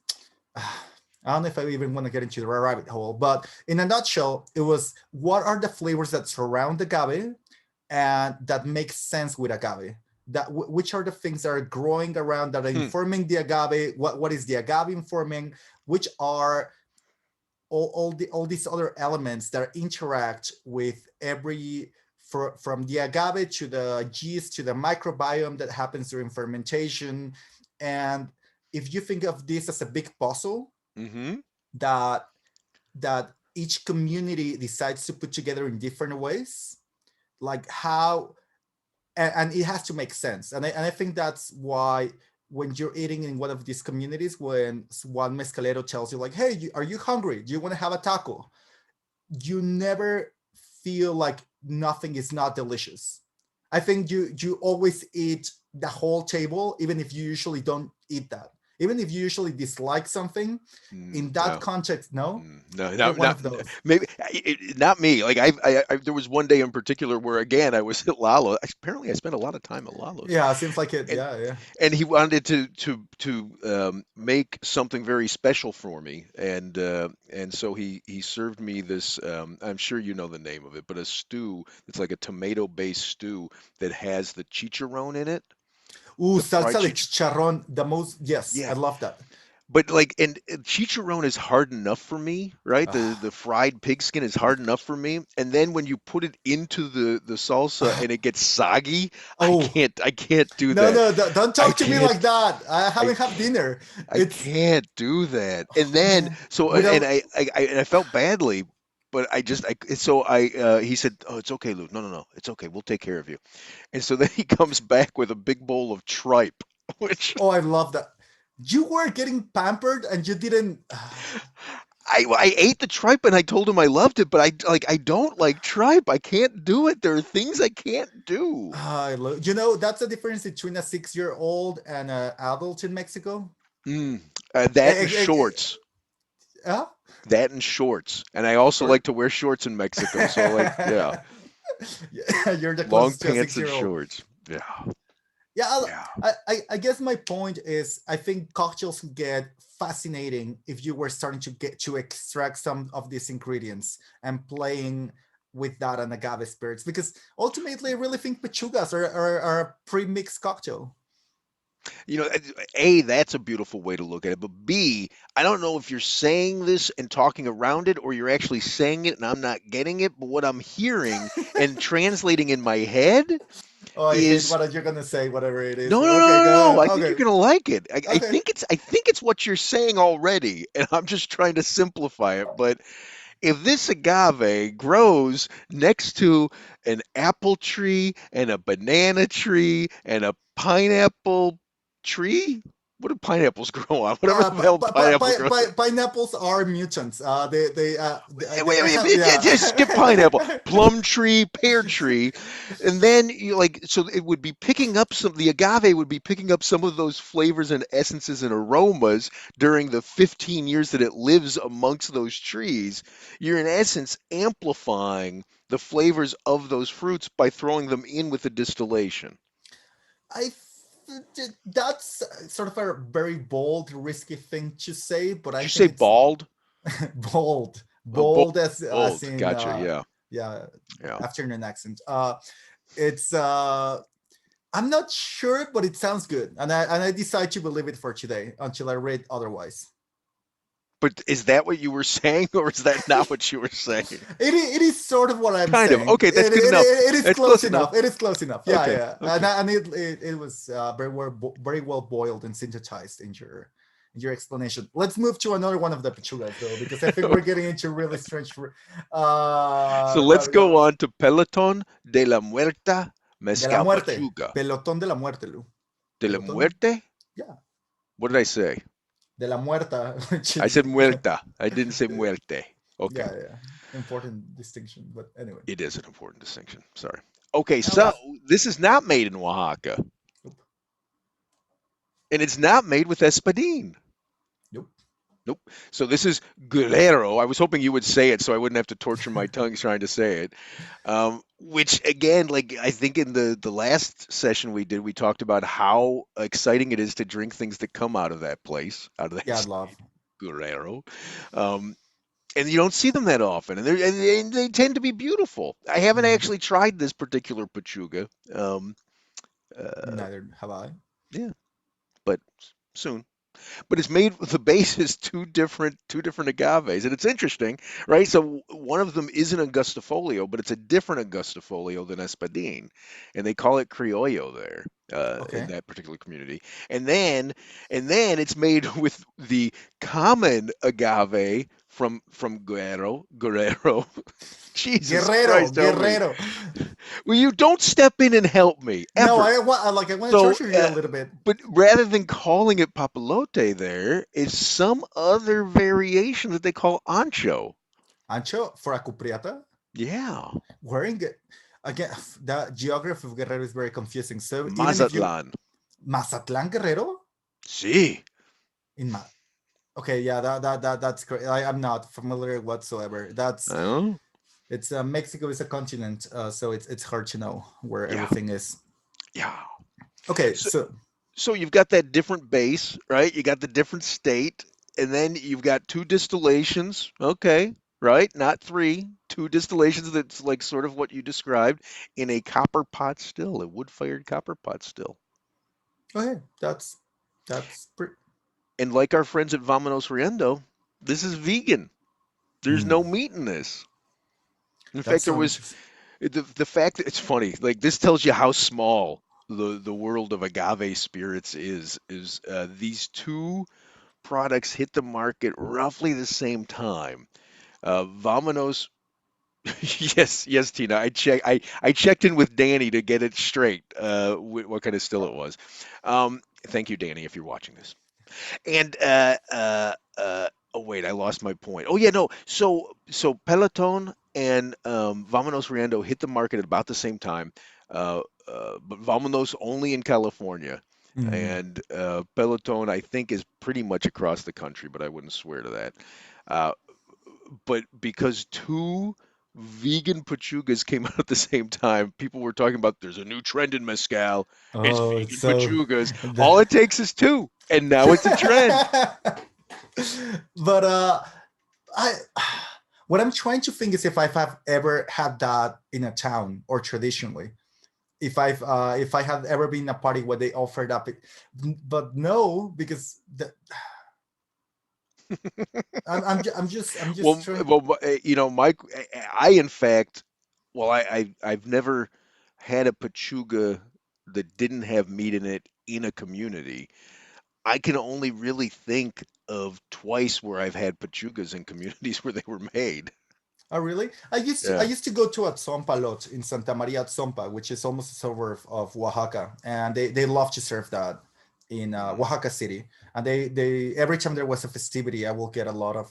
I don't know if I even want to get into the rabbit hole, but in a nutshell, it was what are the flavors that surround agave and that make sense with agave. Which are the things that are growing around that are Hmm. informing the agave? What is the agave informing? Which are all these other elements that interact with every from the agave to the yeast to the microbiome that happens during fermentation. And if you think of this as a big puzzle Hmm. that each community decides to put together in different ways, like how and it has to make sense. And I think that's why when you're eating in one of these communities, when one mezcalero tells you like, hey, are you hungry, do you want to have a taco, you never feel like nothing is not delicious. I think you always eat the whole table, even if you usually don't eat that. Even if you usually dislike something, in that No. context, no, No, you're one not of those. maybe not me. Like there was one day in particular where again I was at Lalo. Apparently, I spent a lot of time at Lalo's, Yeah, seems like it. and Yeah, yeah. he wanted to make something very special for me, and so he served me this. I'm sure you know the name of it, but a stew. It's like a tomato-based stew that has the chicharron in it, Ooh, the fried salsa de chicharron. chicharrón, the most. Yes, I Yeah, love that. but like, and chicharron is hard enough for me, right? The fried pig skin is hard enough for me, and then when you put it into the salsa and it gets soggy, Oh, I can't do no, that. no, don't I talk to me can't like that. I I haven't had can't dinner. I It's can't do that. And oh then man, so with and a I felt badly, but I just I so I he said, "Oh, it's okay, Lou. No, no, no. It's okay. We'll take care of you." And so then he comes back with a big bowl of tripe, which oh, I love that. You were getting pampered and you didn't. I ate the tripe and I told him I loved it, but I don't like tripe. I can't do it. There are things I can't do. That's the difference between a 6 year old and an adult in Mexico. Mm, Eh, that and eh, eh, shorts. huh? That and shorts. And I also Or like to wear shorts in Mexico. So like, yeah, yeah, you're the long closest to a pants six and year old. shorts. Yeah, Yeah, yeah. I guess my point is I think cocktails could get fascinating if you were starting to get to extract some of these ingredients and playing with that and agave spirits, because ultimately I really think pechugas are a pre-mixed cocktail. You know, A, that's a beautiful way to look at it. But B, I don't know if you're saying this and talking around it or you're actually saying it and I'm not getting it. But what I'm hearing and translating in my head Oh, I hate is what you're gonna say, whatever it is. no, no, no, Okay, go no, no. ahead. I think you're Okay, gonna like it. okay. I think it's what you're saying already, and I'm just trying to simplify it. But if this agave grows next to an apple tree and a banana tree and a pineapple tree, what do pineapples grow on? Whatever the hell pineapple grows on. Pineapples are mutants. I Wait, have just skip pineapple, yeah. plum tree, pear tree, and then you like so it would be picking up some. The agave would be picking up some of those flavors and essences and aromas during the 15 years that it lives amongst those trees. You're in essence amplifying the flavors of those fruits by throwing them in with the distillation. I that's sort of a very bold, risky thing to say, but Did I you think say it's bald? bold, Bold, bold as bold. in Gotcha. Yeah, yeah, yeah. afternoon accent. It's I'm not sure, but it sounds good, and I decide to believe it for today until I read otherwise. But is that what you were saying, or is that not what you were saying? It is sort of what I'm Kind of. saying. Okay, that's good enough. It is That's close close enough. enough. It is close enough. Yeah, Okay, yeah. okay. And it was very well boiled and synthesized in your explanation. Let's move to another one of the pechugas though, because I think we're getting into really strange. So let's Rabbit go holes. on to Peloton de la Muerta De la Mezcal muerte, Pachuga. pelotón de la muerte, Lu. De la Pelotón, Muerte? yeah, What did I say? de la muerta, which I is said Muerta. I didn't say Muerte. Okay. yeah, yeah, important distinction. But anyway, It is an important distinction. Sorry. Okay, now so last. this is not made in Oaxaca, Nope, and it's not made with espadín. nope. Nope. So this is Guerrero. I was hoping you would say it so I wouldn't have to torture my tongue trying to say it. Which again, like I think in the last session we did, we talked about how exciting it is to drink things that come out of that place, out of that Yeah, love. Guerrero. Um, and you don't see them that often, and, they tend to be beautiful. I haven't Mhm. actually tried this particular Pechuga. Uh, Neither have I. yeah, but soon. But it's made the base is two different agaves, and it's interesting, right? So one of them is an Angustifolio, but it's a different Angustifolio than Espadin, and they call it Criollo there in Okay. that particular community. And then it's made with the common agave from Guerrero. Jesus Guerrero, Christ, help me! Guerrero. Well, you don't step in and help me No, ever. I want to So, torture you a little bit. but rather than calling it papalote there, it's some other variation that they call ancho. Ancho for a cupriata. Yeah. Wearing it again. The geography of Guerrero is very confusing. So even if you Mazatlan. Mazatlan Guerrero Sí. in Ma. Okay, yeah, that's great. I'm not familiar whatsoever. That's Oh, it's Mexico is a continent, so it's hard to know where yeah. everything is. Yeah. Okay, So, so so you've got that different base, right? You got the different state, and then you've got two distillations. Okay, right? Not three. Two distillations that's like sort of what you described in a copper pot still, a wood-fired copper pot still. okay, that's pretty. And like our friends at Vamanos Riendo, this is vegan. There's no meat in this. In That's fact, there so was interesting. the fact that it's funny. Like this tells you how small the world of agave spirits is. These two products hit the market roughly the same time. Vamanos. Yes, yes, Tina. I checked in with Danny to get it straight. What kind of still it was. Thank you, Danny, if you're watching this. And oh wait, I lost my point. Oh yeah, no. So Peloton and Vamonos Riendo hit the market at about the same time. But Vamonos only in California, Mhm. and Peloton I think is pretty much across the country, but I wouldn't swear to that. Uh, but because two vegan pachugas came out at the same time, people were talking about there's a new trend in mezcal. It's Oh, it's vegan so. pachugas. The... All it takes is two, and now it's a trend. but I what I'm trying to think is if I've ever had that in a town or traditionally. If I have ever been in a party where they offered up it, but no, because I'm just trying. Mike, I in fact, well, I've never had a Pechuga that didn't have meat in it in a community. I can only really think of twice where I've had Pechugas in communities where they were made. Oh, really? I Yeah. used to go to Atzompa lot in Santa Maria Atzompa, which is almost a suburb of Oaxaca, and they love to serve that in Mm. Oaxaca City. And they every time there was a festivity, I will get a lot of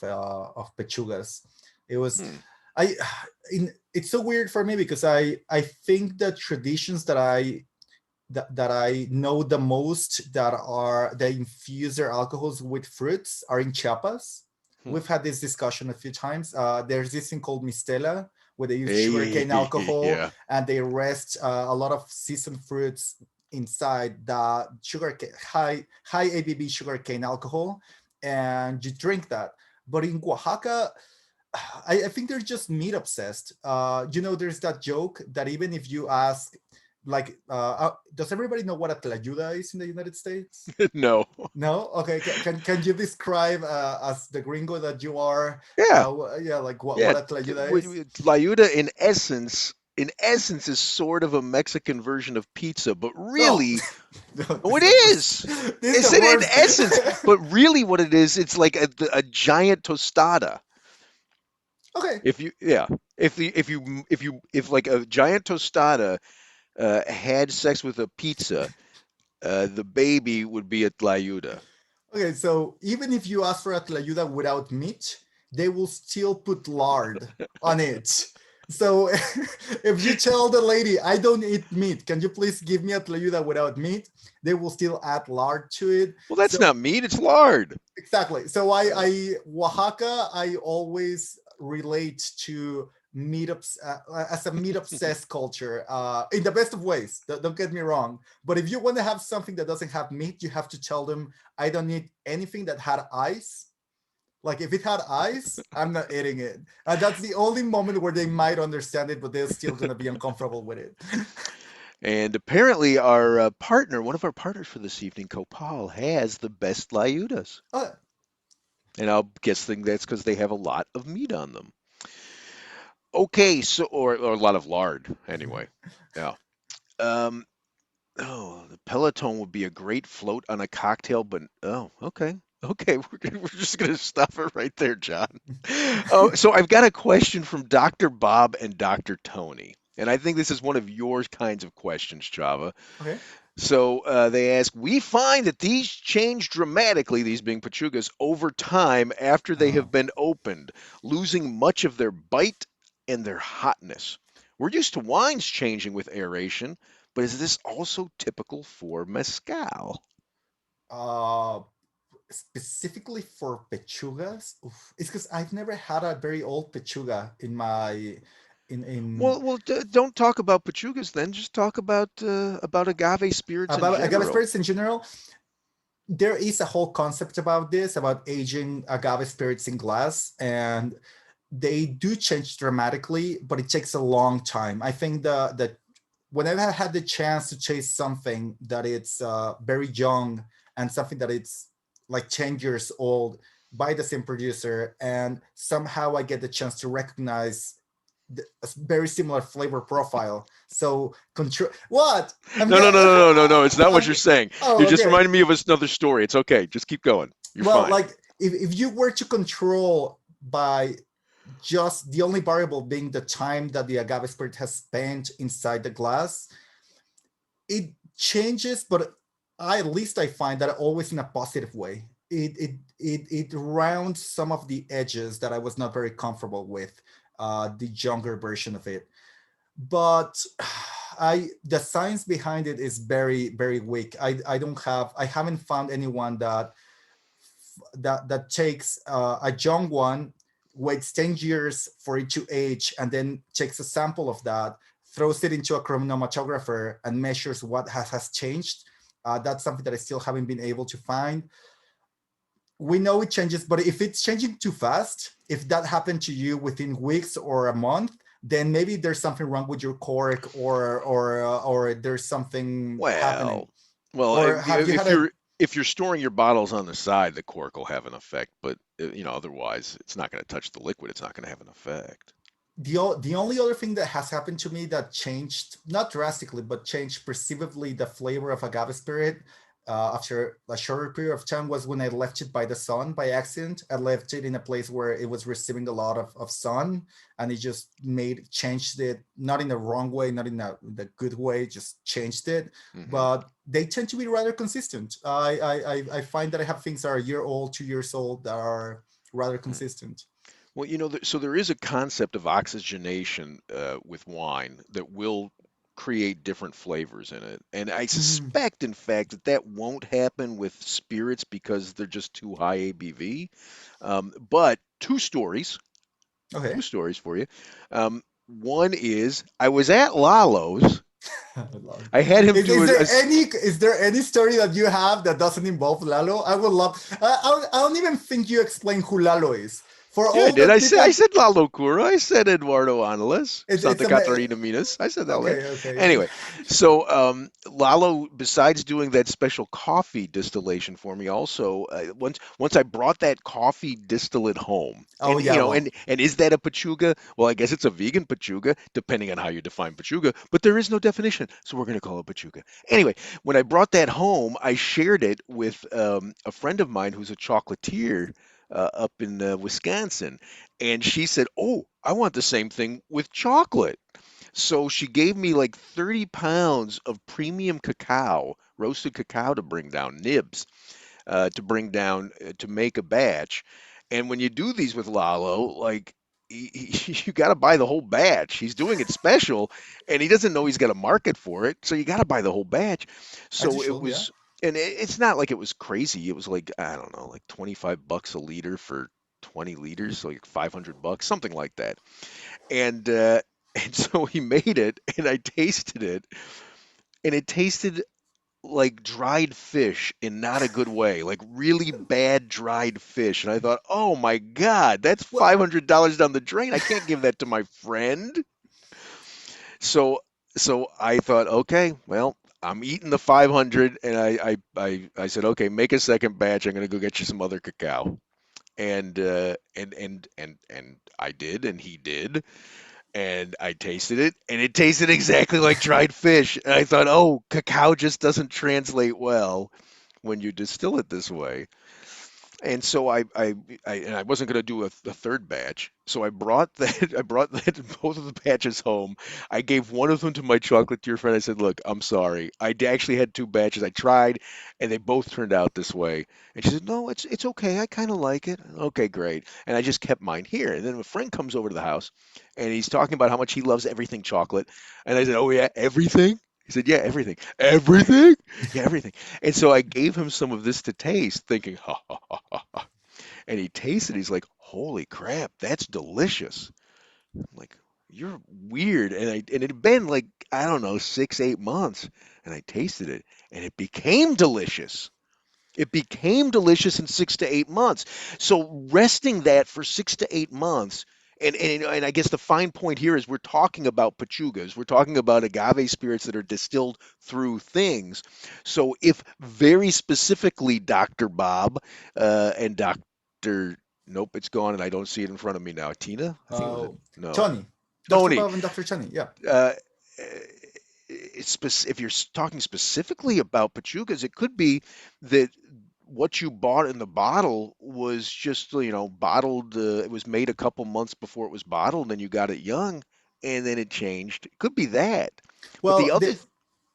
pechugas. It was Hmm. I it's so weird for me because I think the traditions that I know the most that infuse their alcohols with fruits are in Chiapas. Hmm. We've had this discussion a few times. There's this thing called mistela where they use Hey, sugarcane alcohol yeah. and they rest a lot of seasoned fruits inside the high ABV sugarcane alcohol, and you drink that. But in Oaxaca, I think they're just meat obsessed. There's that joke that even if you ask, like, does everybody know what a tlayuda is in the United States? No. No? Okay. Can you describe, as the gringo that you are, Yeah. yeah, like what Yeah. a tlayuda is? Layuda in essence is sort of a Mexican version of pizza, but Oh, really, no, no, it this is the worst. is. This is It's the in worst. essence, but really what it is, it's like a giant tostada. Okay. If you, yeah, if like a giant tostada had sex with a pizza, the baby would be a tlayuda. Okay, so even if you ask for a tlayuda without meat, they will still put lard on it. So if you tell the lady, I don't eat meat, can you please give me a tlayuda without meat? They will still add lard to it. Well, that's So not meat; it's lard. exactly. So Yeah. Oaxaca, I always relate to as a meat obsessed culture, in the best of ways. Don't get me wrong. But if you want to have something that doesn't have meat, you have to tell them, I don't need anything that had ice. Like if it had ice, I'm not eating it. And that's the only moment where they might understand it, but they're still gonna be uncomfortable with it. And apparently, our partner, one of our partners for this evening, Copal, has the best layudas. Uh, And I'll guessing that's because they have a lot of meat on them. Okay, so or a lot of lard anyway. Yeah. Um, oh, the Peloton would be a great float on a cocktail, but oh, okay. Okay, we're just gonna stop it right there, John. Oh, so I've got a question from Dr. Bob and Dr. Tony. And I think this is one of your kinds of questions, Chava. okay. So they ask, we find that these change dramatically, these being Pechugas, over time after they have Oh. been opened, losing much of their bite and their hotness. We're used to wines changing with aeration, but is this also typical for mezcal? Uh, Specifically for pechugas, oof, it's because I've never had a very old pechuga in my in Well, don't talk about Pechugas then. Just talk about agave spirits in about agave general. spirits in general. There is a whole concept about this, about aging agave spirits in glass, and they do change dramatically, but it takes a long time. I think the whenever I had the chance to taste something that it's very young and something that it's like 10 years old by the same producer, and somehow I get the chance to recognize a very similar flavor profile. So control what I'm No, no, get. no, no, no, no, no. It's not what I'm, you're saying. You're oh, just okay. reminding me of another story. It's okay. Just keep going. You're Well, fine. like if you were to control by just the only variable being the time that the agave spirit has spent inside the glass, it changes, but at least I find that always in a positive way. It rounds some of the edges that I was not very comfortable with, the younger version of it. But the science behind it is very very weak. I haven't found anyone that takes a young one, waits 10 years for it to age, and then takes a sample of that, throws it into a chromatographer, and measures what has changed. That's something that I still haven't been able to find. We know it changes, but if it's changing too fast, if that happened to you within weeks or a month, then maybe there's something wrong with your cork, or there's something happening. Well, well, Or have you had a if you're storing your bottles on the side, the cork will have an effect. But otherwise, it's not going to touch the liquid. It's not going to have an effect. the only other thing that has happened to me that changed, not drastically, but changed perceivably the flavor of agave spirit, after a short period of time was when I left it by the sun by accident. I left it in a place where it was receiving a lot of sun, and it just changed it, not in the wrong way, not in the good way, just changed it. Hmm. But they tend to be rather consistent. I find that I have things that are a year old, 2 years old that are rather consistent. Well, so there is a concept of oxygenation with wine that will create different flavors in it. And I Mhm. suspect, in fact, that that won't happen with spirits because they're just too high ABV. But two Okay. stories for you. One is I was at Lalo's. I love I had him it. do a, Is there any story that you have that doesn't involve Lalo? I would love. I don't even think you explain who Lalo is for Yeah, I all did. the I people. said Lalo Cura. I said Eduardo Angeles, It's Santa a Catarina Minas. I said all that. okay, okay. Anyway, so Lalo, besides doing that special coffee distillation for me, also once I brought that coffee distillate home, Oh and yeah, well, and is that a Pechuga? Well, I guess it's a vegan Pechuga, depending on how you define Pechuga. But there is no definition, so we're going to call it Pechuga. Anyway, when I brought that home, I shared it with a friend of mine who's a chocolatier up in Wisconsin. And she said, "Oh, I want the same thing with chocolate." So she gave me like 30 pounds of premium cacao, roasted cacao to bring down, nibs to bring down to make a batch. And when you do these with Lalo, like you got to buy the whole batch. He's doing it special, and he doesn't know he's got a market for it, so you got to buy the whole batch. as So it usual, yeah. was, and it's not like it was crazy. It was like I don't know, like 25 bucks a liter for 20 liters, so like 500 bucks, something like that. And and so he made it, and I tasted it, and it tasted like dried fish in not a good way, like really bad dried fish. And I thought, oh my God, that's Well, $500 down the drain. I can't give that to my friend. So, so I thought, okay, well, I'm eating the 500, and I said, okay, make a second batch. I'm gonna go get you some other cacao, and I did, and he did, and I tasted it, and it tasted exactly like dried fish. And I thought, oh, cacao just doesn't translate well when you distill it this way. And so I wasn't going to do a third batch. So I brought that I brought that both of the batches home. I gave one of them to my chocolatier friend. I said, "Look, I'm sorry. Actually had two batches. I tried, and they both turned out this way." And she said, "No, it's okay. I kind of like it." Okay, great. And I just kept mine here. And then a friend comes over to the house, and he's talking about how much he loves everything chocolate. And I said, "Oh yeah, everything." He said, "Yeah, everything. Everything? Yeah, everything." And so I gave him some of this to taste, thinking, ha ha ha ha. Ha. And he tasted, he's like, holy crap, that's delicious. I'm like, you're weird. And it had been like, I don't know, 6, 8 months. And I tasted it and it became delicious. It became delicious in 6 to 8 months. So resting that for 6 to 8 months, and I guess the fine point here is we're talking about pechugas. We're talking about agave spirits that are distilled through things. So if very specifically Dr. Bob and Dr. Nope, it's gone and I don't see it in front of me now. Tina, I think it was uh, it. No, Tony, Dr. Tony. Bob and Dr. Chani, yeah. Uh, if you're talking specifically about Pechugas, it could be that what you bought in the bottle was just, bottled. It was made a couple months before it was bottled, and you got it young, and then it changed. It could be that. But the Well, other,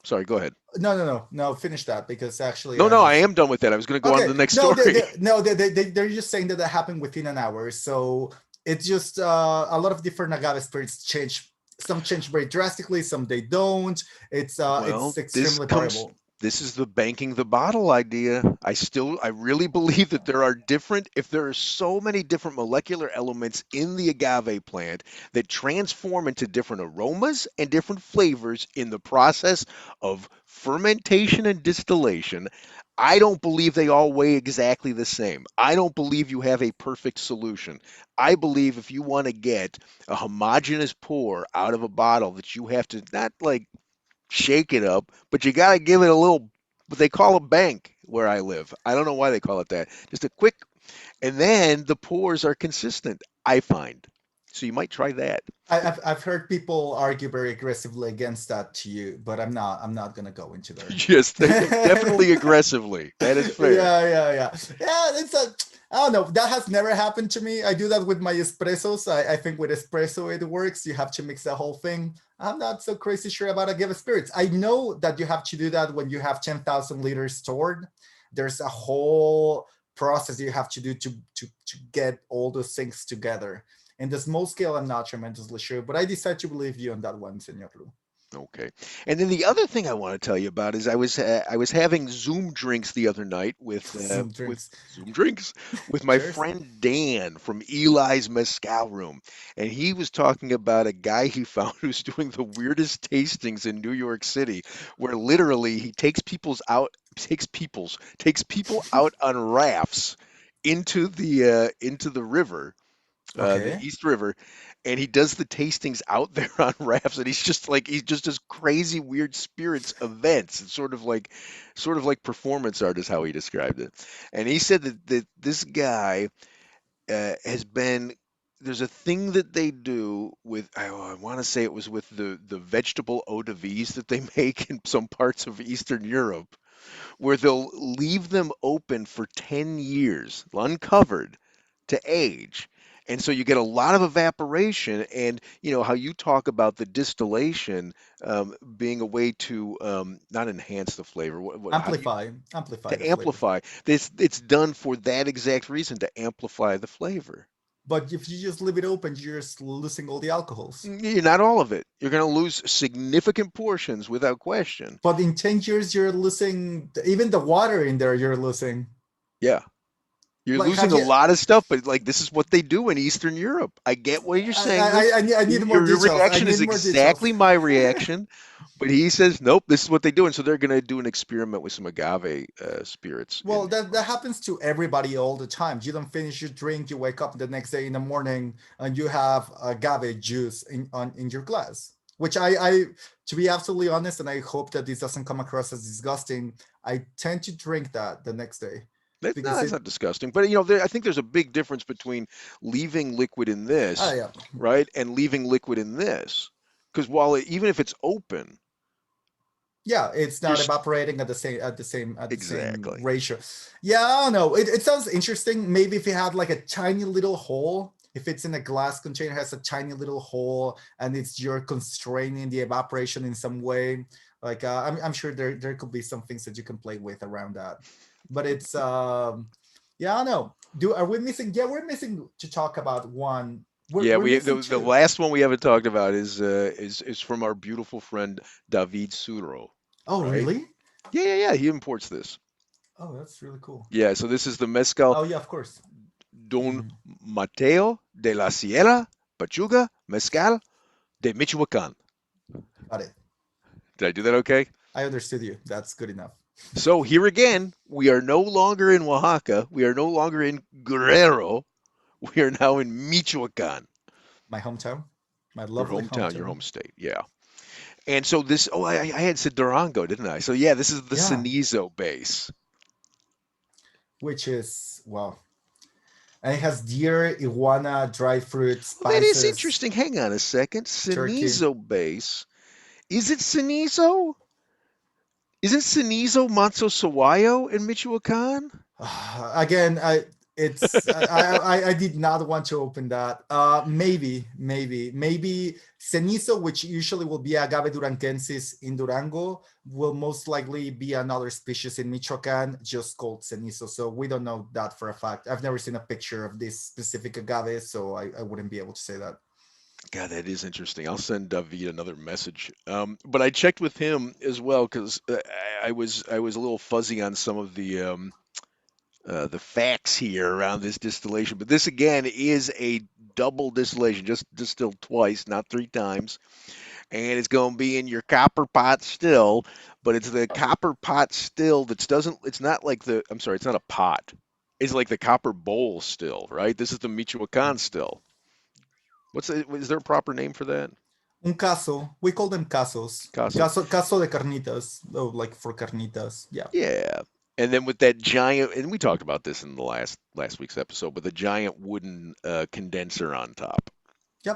sorry, go ahead. no. Finish that because actually, No, I'm no, I just am done with that. I was going to go on to okay. the next No, story. they're just saying that happened within an hour. So it's just a lot of different agave spirits change. Some change very drastically, some they don't. It's Well, extremely variable. this is the banking the bottle idea. I really believe that there are different, if there are so many different molecular elements in the agave plant that transform into different aromas and different flavors in the process of fermentation and distillation. I don't believe they all weigh exactly the same. I don't believe you have a perfect solution. I believe if you want to get a homogeneous pour out of a bottle that you have to not like shake it up, but you got to give it a little, what they call a bank where I live. I don't know why they call it that. Just a quick, and then the pours are consistent, I find. So you might try that. I've heard people argue very aggressively against that to you, but I'm not gonna go into there. Yes, definitely aggressively. That is fair. Yeah. It's a I don't know. That has never happened to me. I do that with my espressos. I think with espresso it works. You have to mix the whole thing. I'm not so crazy sure about agave spirits. I know that you have to do that when you have 10,000 liters stored. There's a whole process you have to do to get all those things together. In the small scale, I'm not tremendously sure, but I decided to believe you on that one, Senor Lu. Okay. And then the other thing I want to tell you about is I was having Zoom drinks the other night Some with drinks. Zoom drinks with my Cheers. friend Dan from Eli's Mezcal Room, and he was talking about a guy he found who's doing the weirdest tastings in New York City, where literally he takes people out on rafts into the river, the Okay. East River, and he does the tastings out there on rafts, and he just does crazy weird spirits events. It's sort of like performance art is how he described it. And he said that this guy has been there's a thing that they do with I want to say it was with the vegetable eau de vies that they make in some parts of Eastern Europe, where they'll leave them open for 10 years, uncovered, to age. And so you get a lot of evaporation, and you know how you talk about the distillation being a way to not enhance the flavor. How do you Amplify the to flavor. amplify? This it's done for that exact reason to amplify the flavor. But if you just leave it open, you're just losing all the alcohols. Not all of it. You're going to lose significant portions without question. But in 10 years, you're losing even the water in there, you're losing. Yeah. You're Like, losing have a you? lot of stuff, but like this is what they do in Eastern Europe. I get why you're saying this. I need more Your details. I reaction need is more details. exactly my reaction, but he says nope. This is what they do, and so they're going to do an experiment with some agave spirits Well, in that happens to everybody all the time. You don't finish your drink, you wake up the next day in the morning, and you have agave juice in your glass. Which to be absolutely honest, and I hope that this doesn't come across as disgusting, I tend to drink that the next day That's no, because that's it. not disgusting, but I think there's a big difference between leaving liquid in Ah, this, yeah, right, and leaving liquid in this, because even if it's open, yeah, it's not there's evaporating at the same exactly. ratio. Yeah, I don't know. It sounds interesting. Maybe if it had like a tiny little hole, if it's in a glass container, has a tiny little hole, and it's you're constraining the evaporation in some way. Like I'm sure there could be some things that you can play with around that. But it's yeah, I don't know. Do Are we missing? Yeah, we're missing to talk about one. We're Yeah, we're missing the two. last one we haven't talked about is from our beautiful friend David Suro, Oh, right? really? Yeah. He imports this. Oh, that's really cool. Yeah, so this is the mezcal Oh yeah, of course. Don Mhm. Mateo de la Sierra Pachuga Mezcal de Michoacan. Got it. Did I do that okay? I understood you. That's good enough. So here again, we are no longer in Oaxaca. We are no longer in Guerrero. We are now in Michoacan, My hometown, my your lovely hometown, your hometown. home state. Yeah. And so this, I had said Durango, didn't I? So yeah, this is the Yeah, Cenizo base. which is well, and it has deer, iguana, dried fruit, Well, that is spices, interesting. Hang on a second. turkey. Cenizo base. Is it Cenizo? Isn't Cenizo Matzo Sawayo in Michoacan? Again, I did not want to open that. Maybe cenizo, which usually will be agave durangensis in Durango, will most likely be another species in Michoacan, just called cenizo. So we don't know that for a fact. I've never seen a picture of this specific agave, so I wouldn't be able to say that. God, that is interesting. I'll send David another message. But I checked with him as well because I was a little fuzzy on some of the facts here around this distillation. But this again is a double distillation, just distilled twice, not three times. And it's going to be in your copper pot still, but it's the copper pot still that doesn't. It's not like the. I'm sorry, it's not a pot. It's like the copper bowl still, right? This is the Michoacan still. Is there a proper name for that? Un caso, we call them casos. Caso. Caso de carnitas, oh, like for carnitas. Yeah. Yeah. And then with that giant, and we talked about this in the last week's episode, but the giant wooden condenser on top. Yep.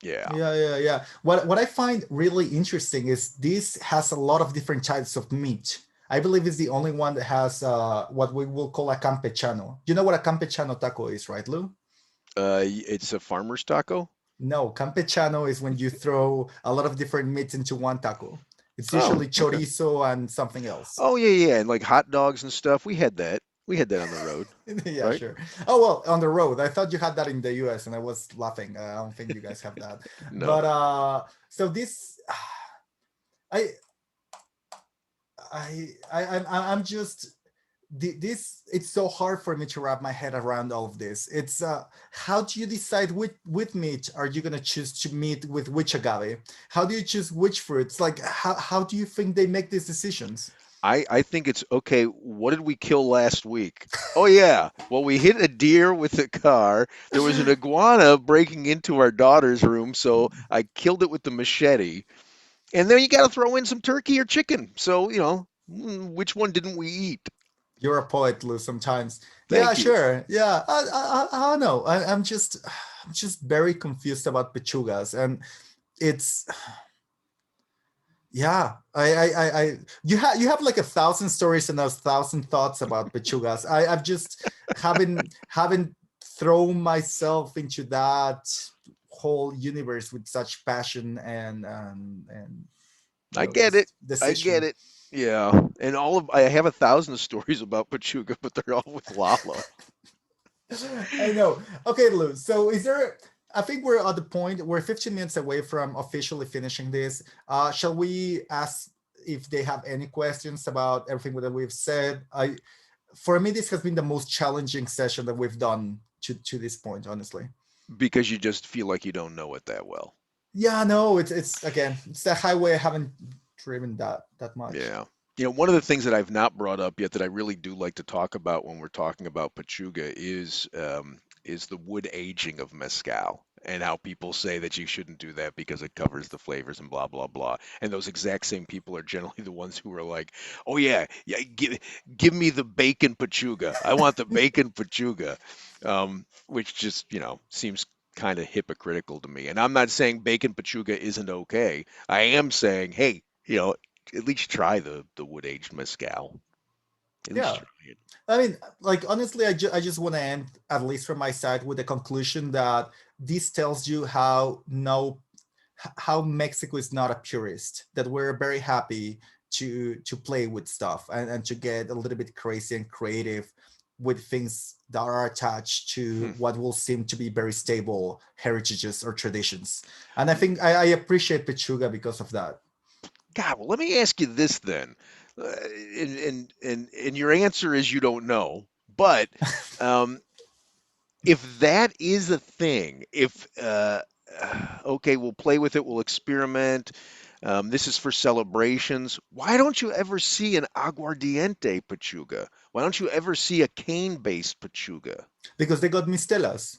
Yeah. Yeah. What I find really interesting is this has a lot of different types of meat. I believe it's the only one that has what we will call a campechano. You know what a campechano taco is, right, Lou? It's a farmer's taco. No, campechano is when you throw a lot of different meats into one taco. It's Oh, usually okay. chorizo and something else. Oh, yeah, yeah, and like hot dogs and stuff. We had that. We had that on the road, Yeah, right? sure. Oh well, on the road. I thought you had that in the US, and I was laughing. I don't think you guys have that. No. But so this, I, I'm just this. It's so hard for me to wrap my head around all of this. It's how do you decide which meat are you gonna choose to meet with which agave? How do you choose which fruits? Like how do you think they make these decisions? I think it's okay. What did we kill last week? Oh yeah. Well, we hit a deer with a car. There was an iguana breaking into our daughter's room, so I killed it with the machete. And then you got to throw in some turkey or chicken. So, which one didn't we eat? You're a poet, Lou. Sometimes, yeah, Thank you. sure, yeah. I don't know. I'm just very confused about pechugas, and it's yeah. You have like 1,000 stories and 1,000 thoughts about pechugas. I've just haven't thrown myself into that whole universe with such passion and I get it. this I get decision. it. Yeah. And I have 1,000 stories about Pachuga, but they're all with Lalo. I know. Okay, Lou. So is there I think we're at the point we're 15 minutes away from officially finishing this. Shall we ask if they have any questions about everything that we've said? I For me this has been the most challenging session that we've done to this point, honestly. Because you just feel like you don't know it that well. Yeah, no, it's again, it's the highway I haven't driven that much. Yeah. One of the things that I've not brought up yet that I really do like to talk about when we're talking about Pachuga is the wood aging of mezcal and how people say that you shouldn't do that because it covers the flavors and blah blah blah. And those exact same people are generally the ones who are like, "Oh yeah, yeah, give me the bacon Pachuga. I want the bacon Pachuga," which just seems kind of hypocritical to me. And I'm not saying bacon Pachuga isn't okay. I am saying, hey, at least try the wood aged mezcal. At least Yeah. try it. I mean, like honestly, I just want to end at least from my side with the conclusion that this tells you how Mexico is not a purist. That we're very happy to play with stuff and to get a little bit crazy and creative with things that are attached to Hmm. what will seem to be very stable heritages or traditions. And I think I appreciate Pechuga because of that. God, well, let me ask you this then, and your answer is you don't know, but um, if that is a thing, if okay, we'll play with it, we'll experiment. This is for celebrations. Why don't you ever see an aguardiente pechuga? Why don't you ever see a cane-based pechuga? Because they got mistelas.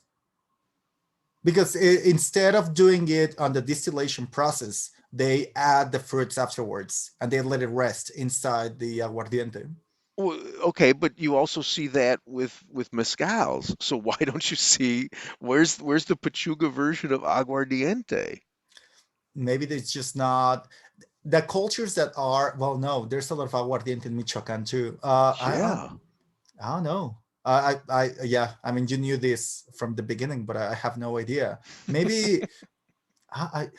Because instead of doing it on the distillation process, they add the fruits afterwards and they let it rest inside the aguardiente. Well, okay, but you also see that with mezcals. So why don't you see where's the Pechuga version of aguardiente? Maybe it's just not the cultures that are well. No, there's a lot of aguardiente in Michoacan too. Yeah. I don't know. Yeah. I mean, you knew this from the beginning, but I have no idea. Maybe I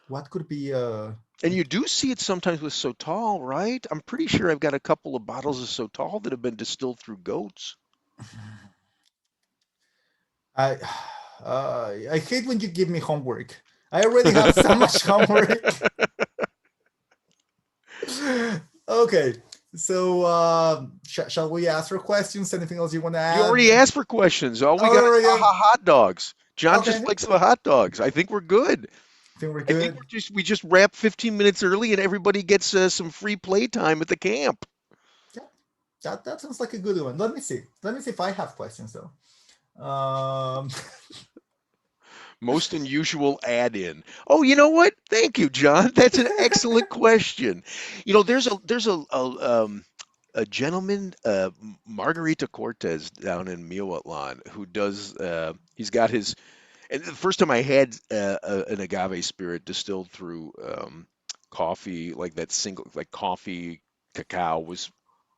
what could be And you do see it sometimes with Sotal, right? I'm pretty sure I've got a couple of bottles of Sotal that have been distilled through goats. I I hate when you give me homework. I already have so much homework. Okay, so shall we ask for questions? Anything else you want to You add? already asked for questions. All we got is Oh, yeah. hot dogs. John Okay, just likes the hot dogs. I think we're good. I think we're I think good. we just wrap 15 minutes early and everybody gets some free playtime at the camp. Yeah, that sounds like a good one. Let me see. Let me see if I have questions though. Um, Most unusual add-in. Oh, you know what? Thank you, John. That's an excellent question. There's a gentleman, Margarita Cortez down in Miahuatlan, who does. He's got his And the first time I had an agave spirit distilled through coffee, like that single, like coffee cacao, was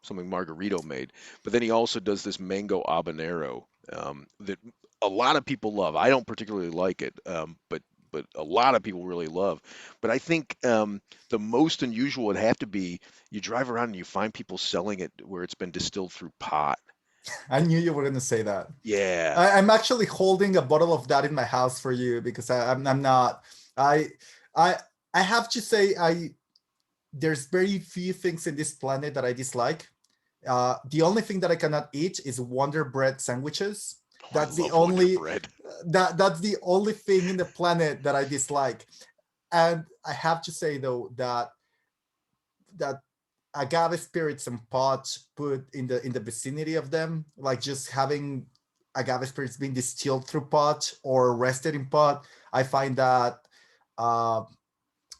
something Margarito made. But then he also does this mango habanero that a lot of people love. I don't particularly like it, but a lot of people really love. But I think the most unusual would have to be you drive around and you find people selling it where it's been distilled through pot. I knew you were going to say that. Yeah. I'm actually holding a bottle of that in my house for you because I'm not. I I I have to say there's very few things in this planet that I dislike. The only thing that I cannot eat is Wonder Bread sandwiches. Oh, I That's the love Wonder only Bread. that's the only thing in the planet that I dislike. And I have to say though that agave spirits and pot put in the vicinity of them, like just having agave spirits being distilled through pot or rested in pot, I find that uh,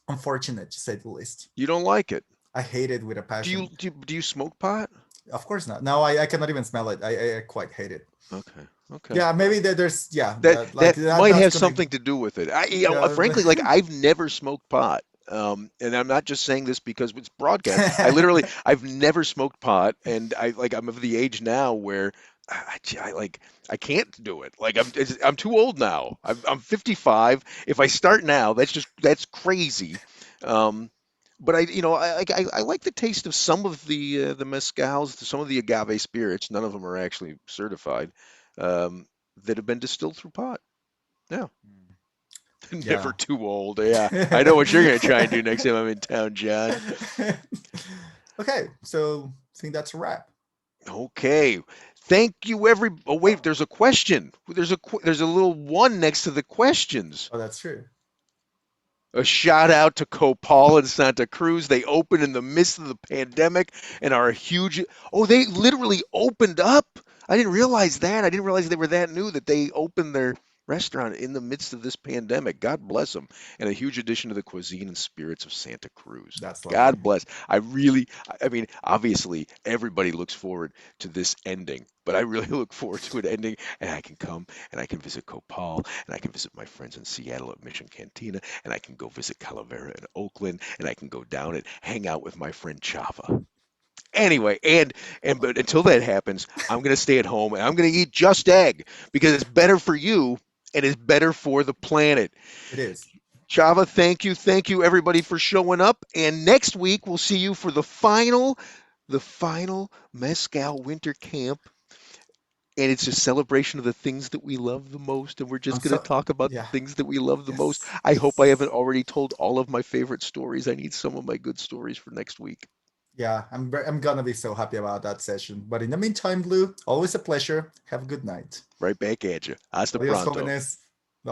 unfortunate to say the least. You don't like it. I hate it with a Do you passion. do you smoke pot? Of course not. No, I cannot even smell it. I quite hate it. Okay. Okay. Yeah, maybe there's yeah That like that might that's have gonna something to do with it. yeah. Frankly, like I've never smoked pot. And I'm not just saying this because it's broadcast. I've never smoked pot, and I'm of the age now where I can't do it. Like I'm too old now. I'm 55. If I start now, that's crazy. Um, but I like the taste of some of the mezcals, some of the agave spirits. None of them are actually certified. Um, that have been distilled through pot. Yeah. Never Yeah. too old. Yeah. I know what you're going to try and do next time I'm in town, John. Okay, so I think that's a wrap. Okay. Thank you, every. Oh, wait, there's a question. There's a little one next to the questions. Oh, that's true. A shout out to Copal and Santa Cruz. They opened in the midst of the pandemic and are a huge. Oh, they literally opened up. I didn't realize that. I didn't realize they were that new that they opened their restaurant in the midst of this pandemic. God bless them. And a huge addition to the cuisine and spirits of Santa Cruz. That's lovely. God bless. I mean, obviously, everybody looks forward to this ending, but I really look forward to it ending and I can come and I can visit Copal and I can visit my friends in Seattle at Mission Cantina and I can go visit Calavera in Oakland, and I can go down and hang out with my friend Chava. Anyway, but until that happens, I'm gonna stay at home and I'm gonna eat just egg because it's better for you and it's better for the planet. It is. Chava, thank you everybody for showing up. And next week we'll see you for the final Mezcal Winter Camp, and it's a celebration of the things that we love the most, and we're I'm just going to so talk about yeah. the things that we love the most. Yes. I hope I haven't already told all of my favorite stories. I need some of my good stories for next week. Yeah, I'm gonna be so happy about that session. But in the meantime, Blue, always a pleasure. Have a good night. Right back at you. Hasta Adios, pronto. jóvenes.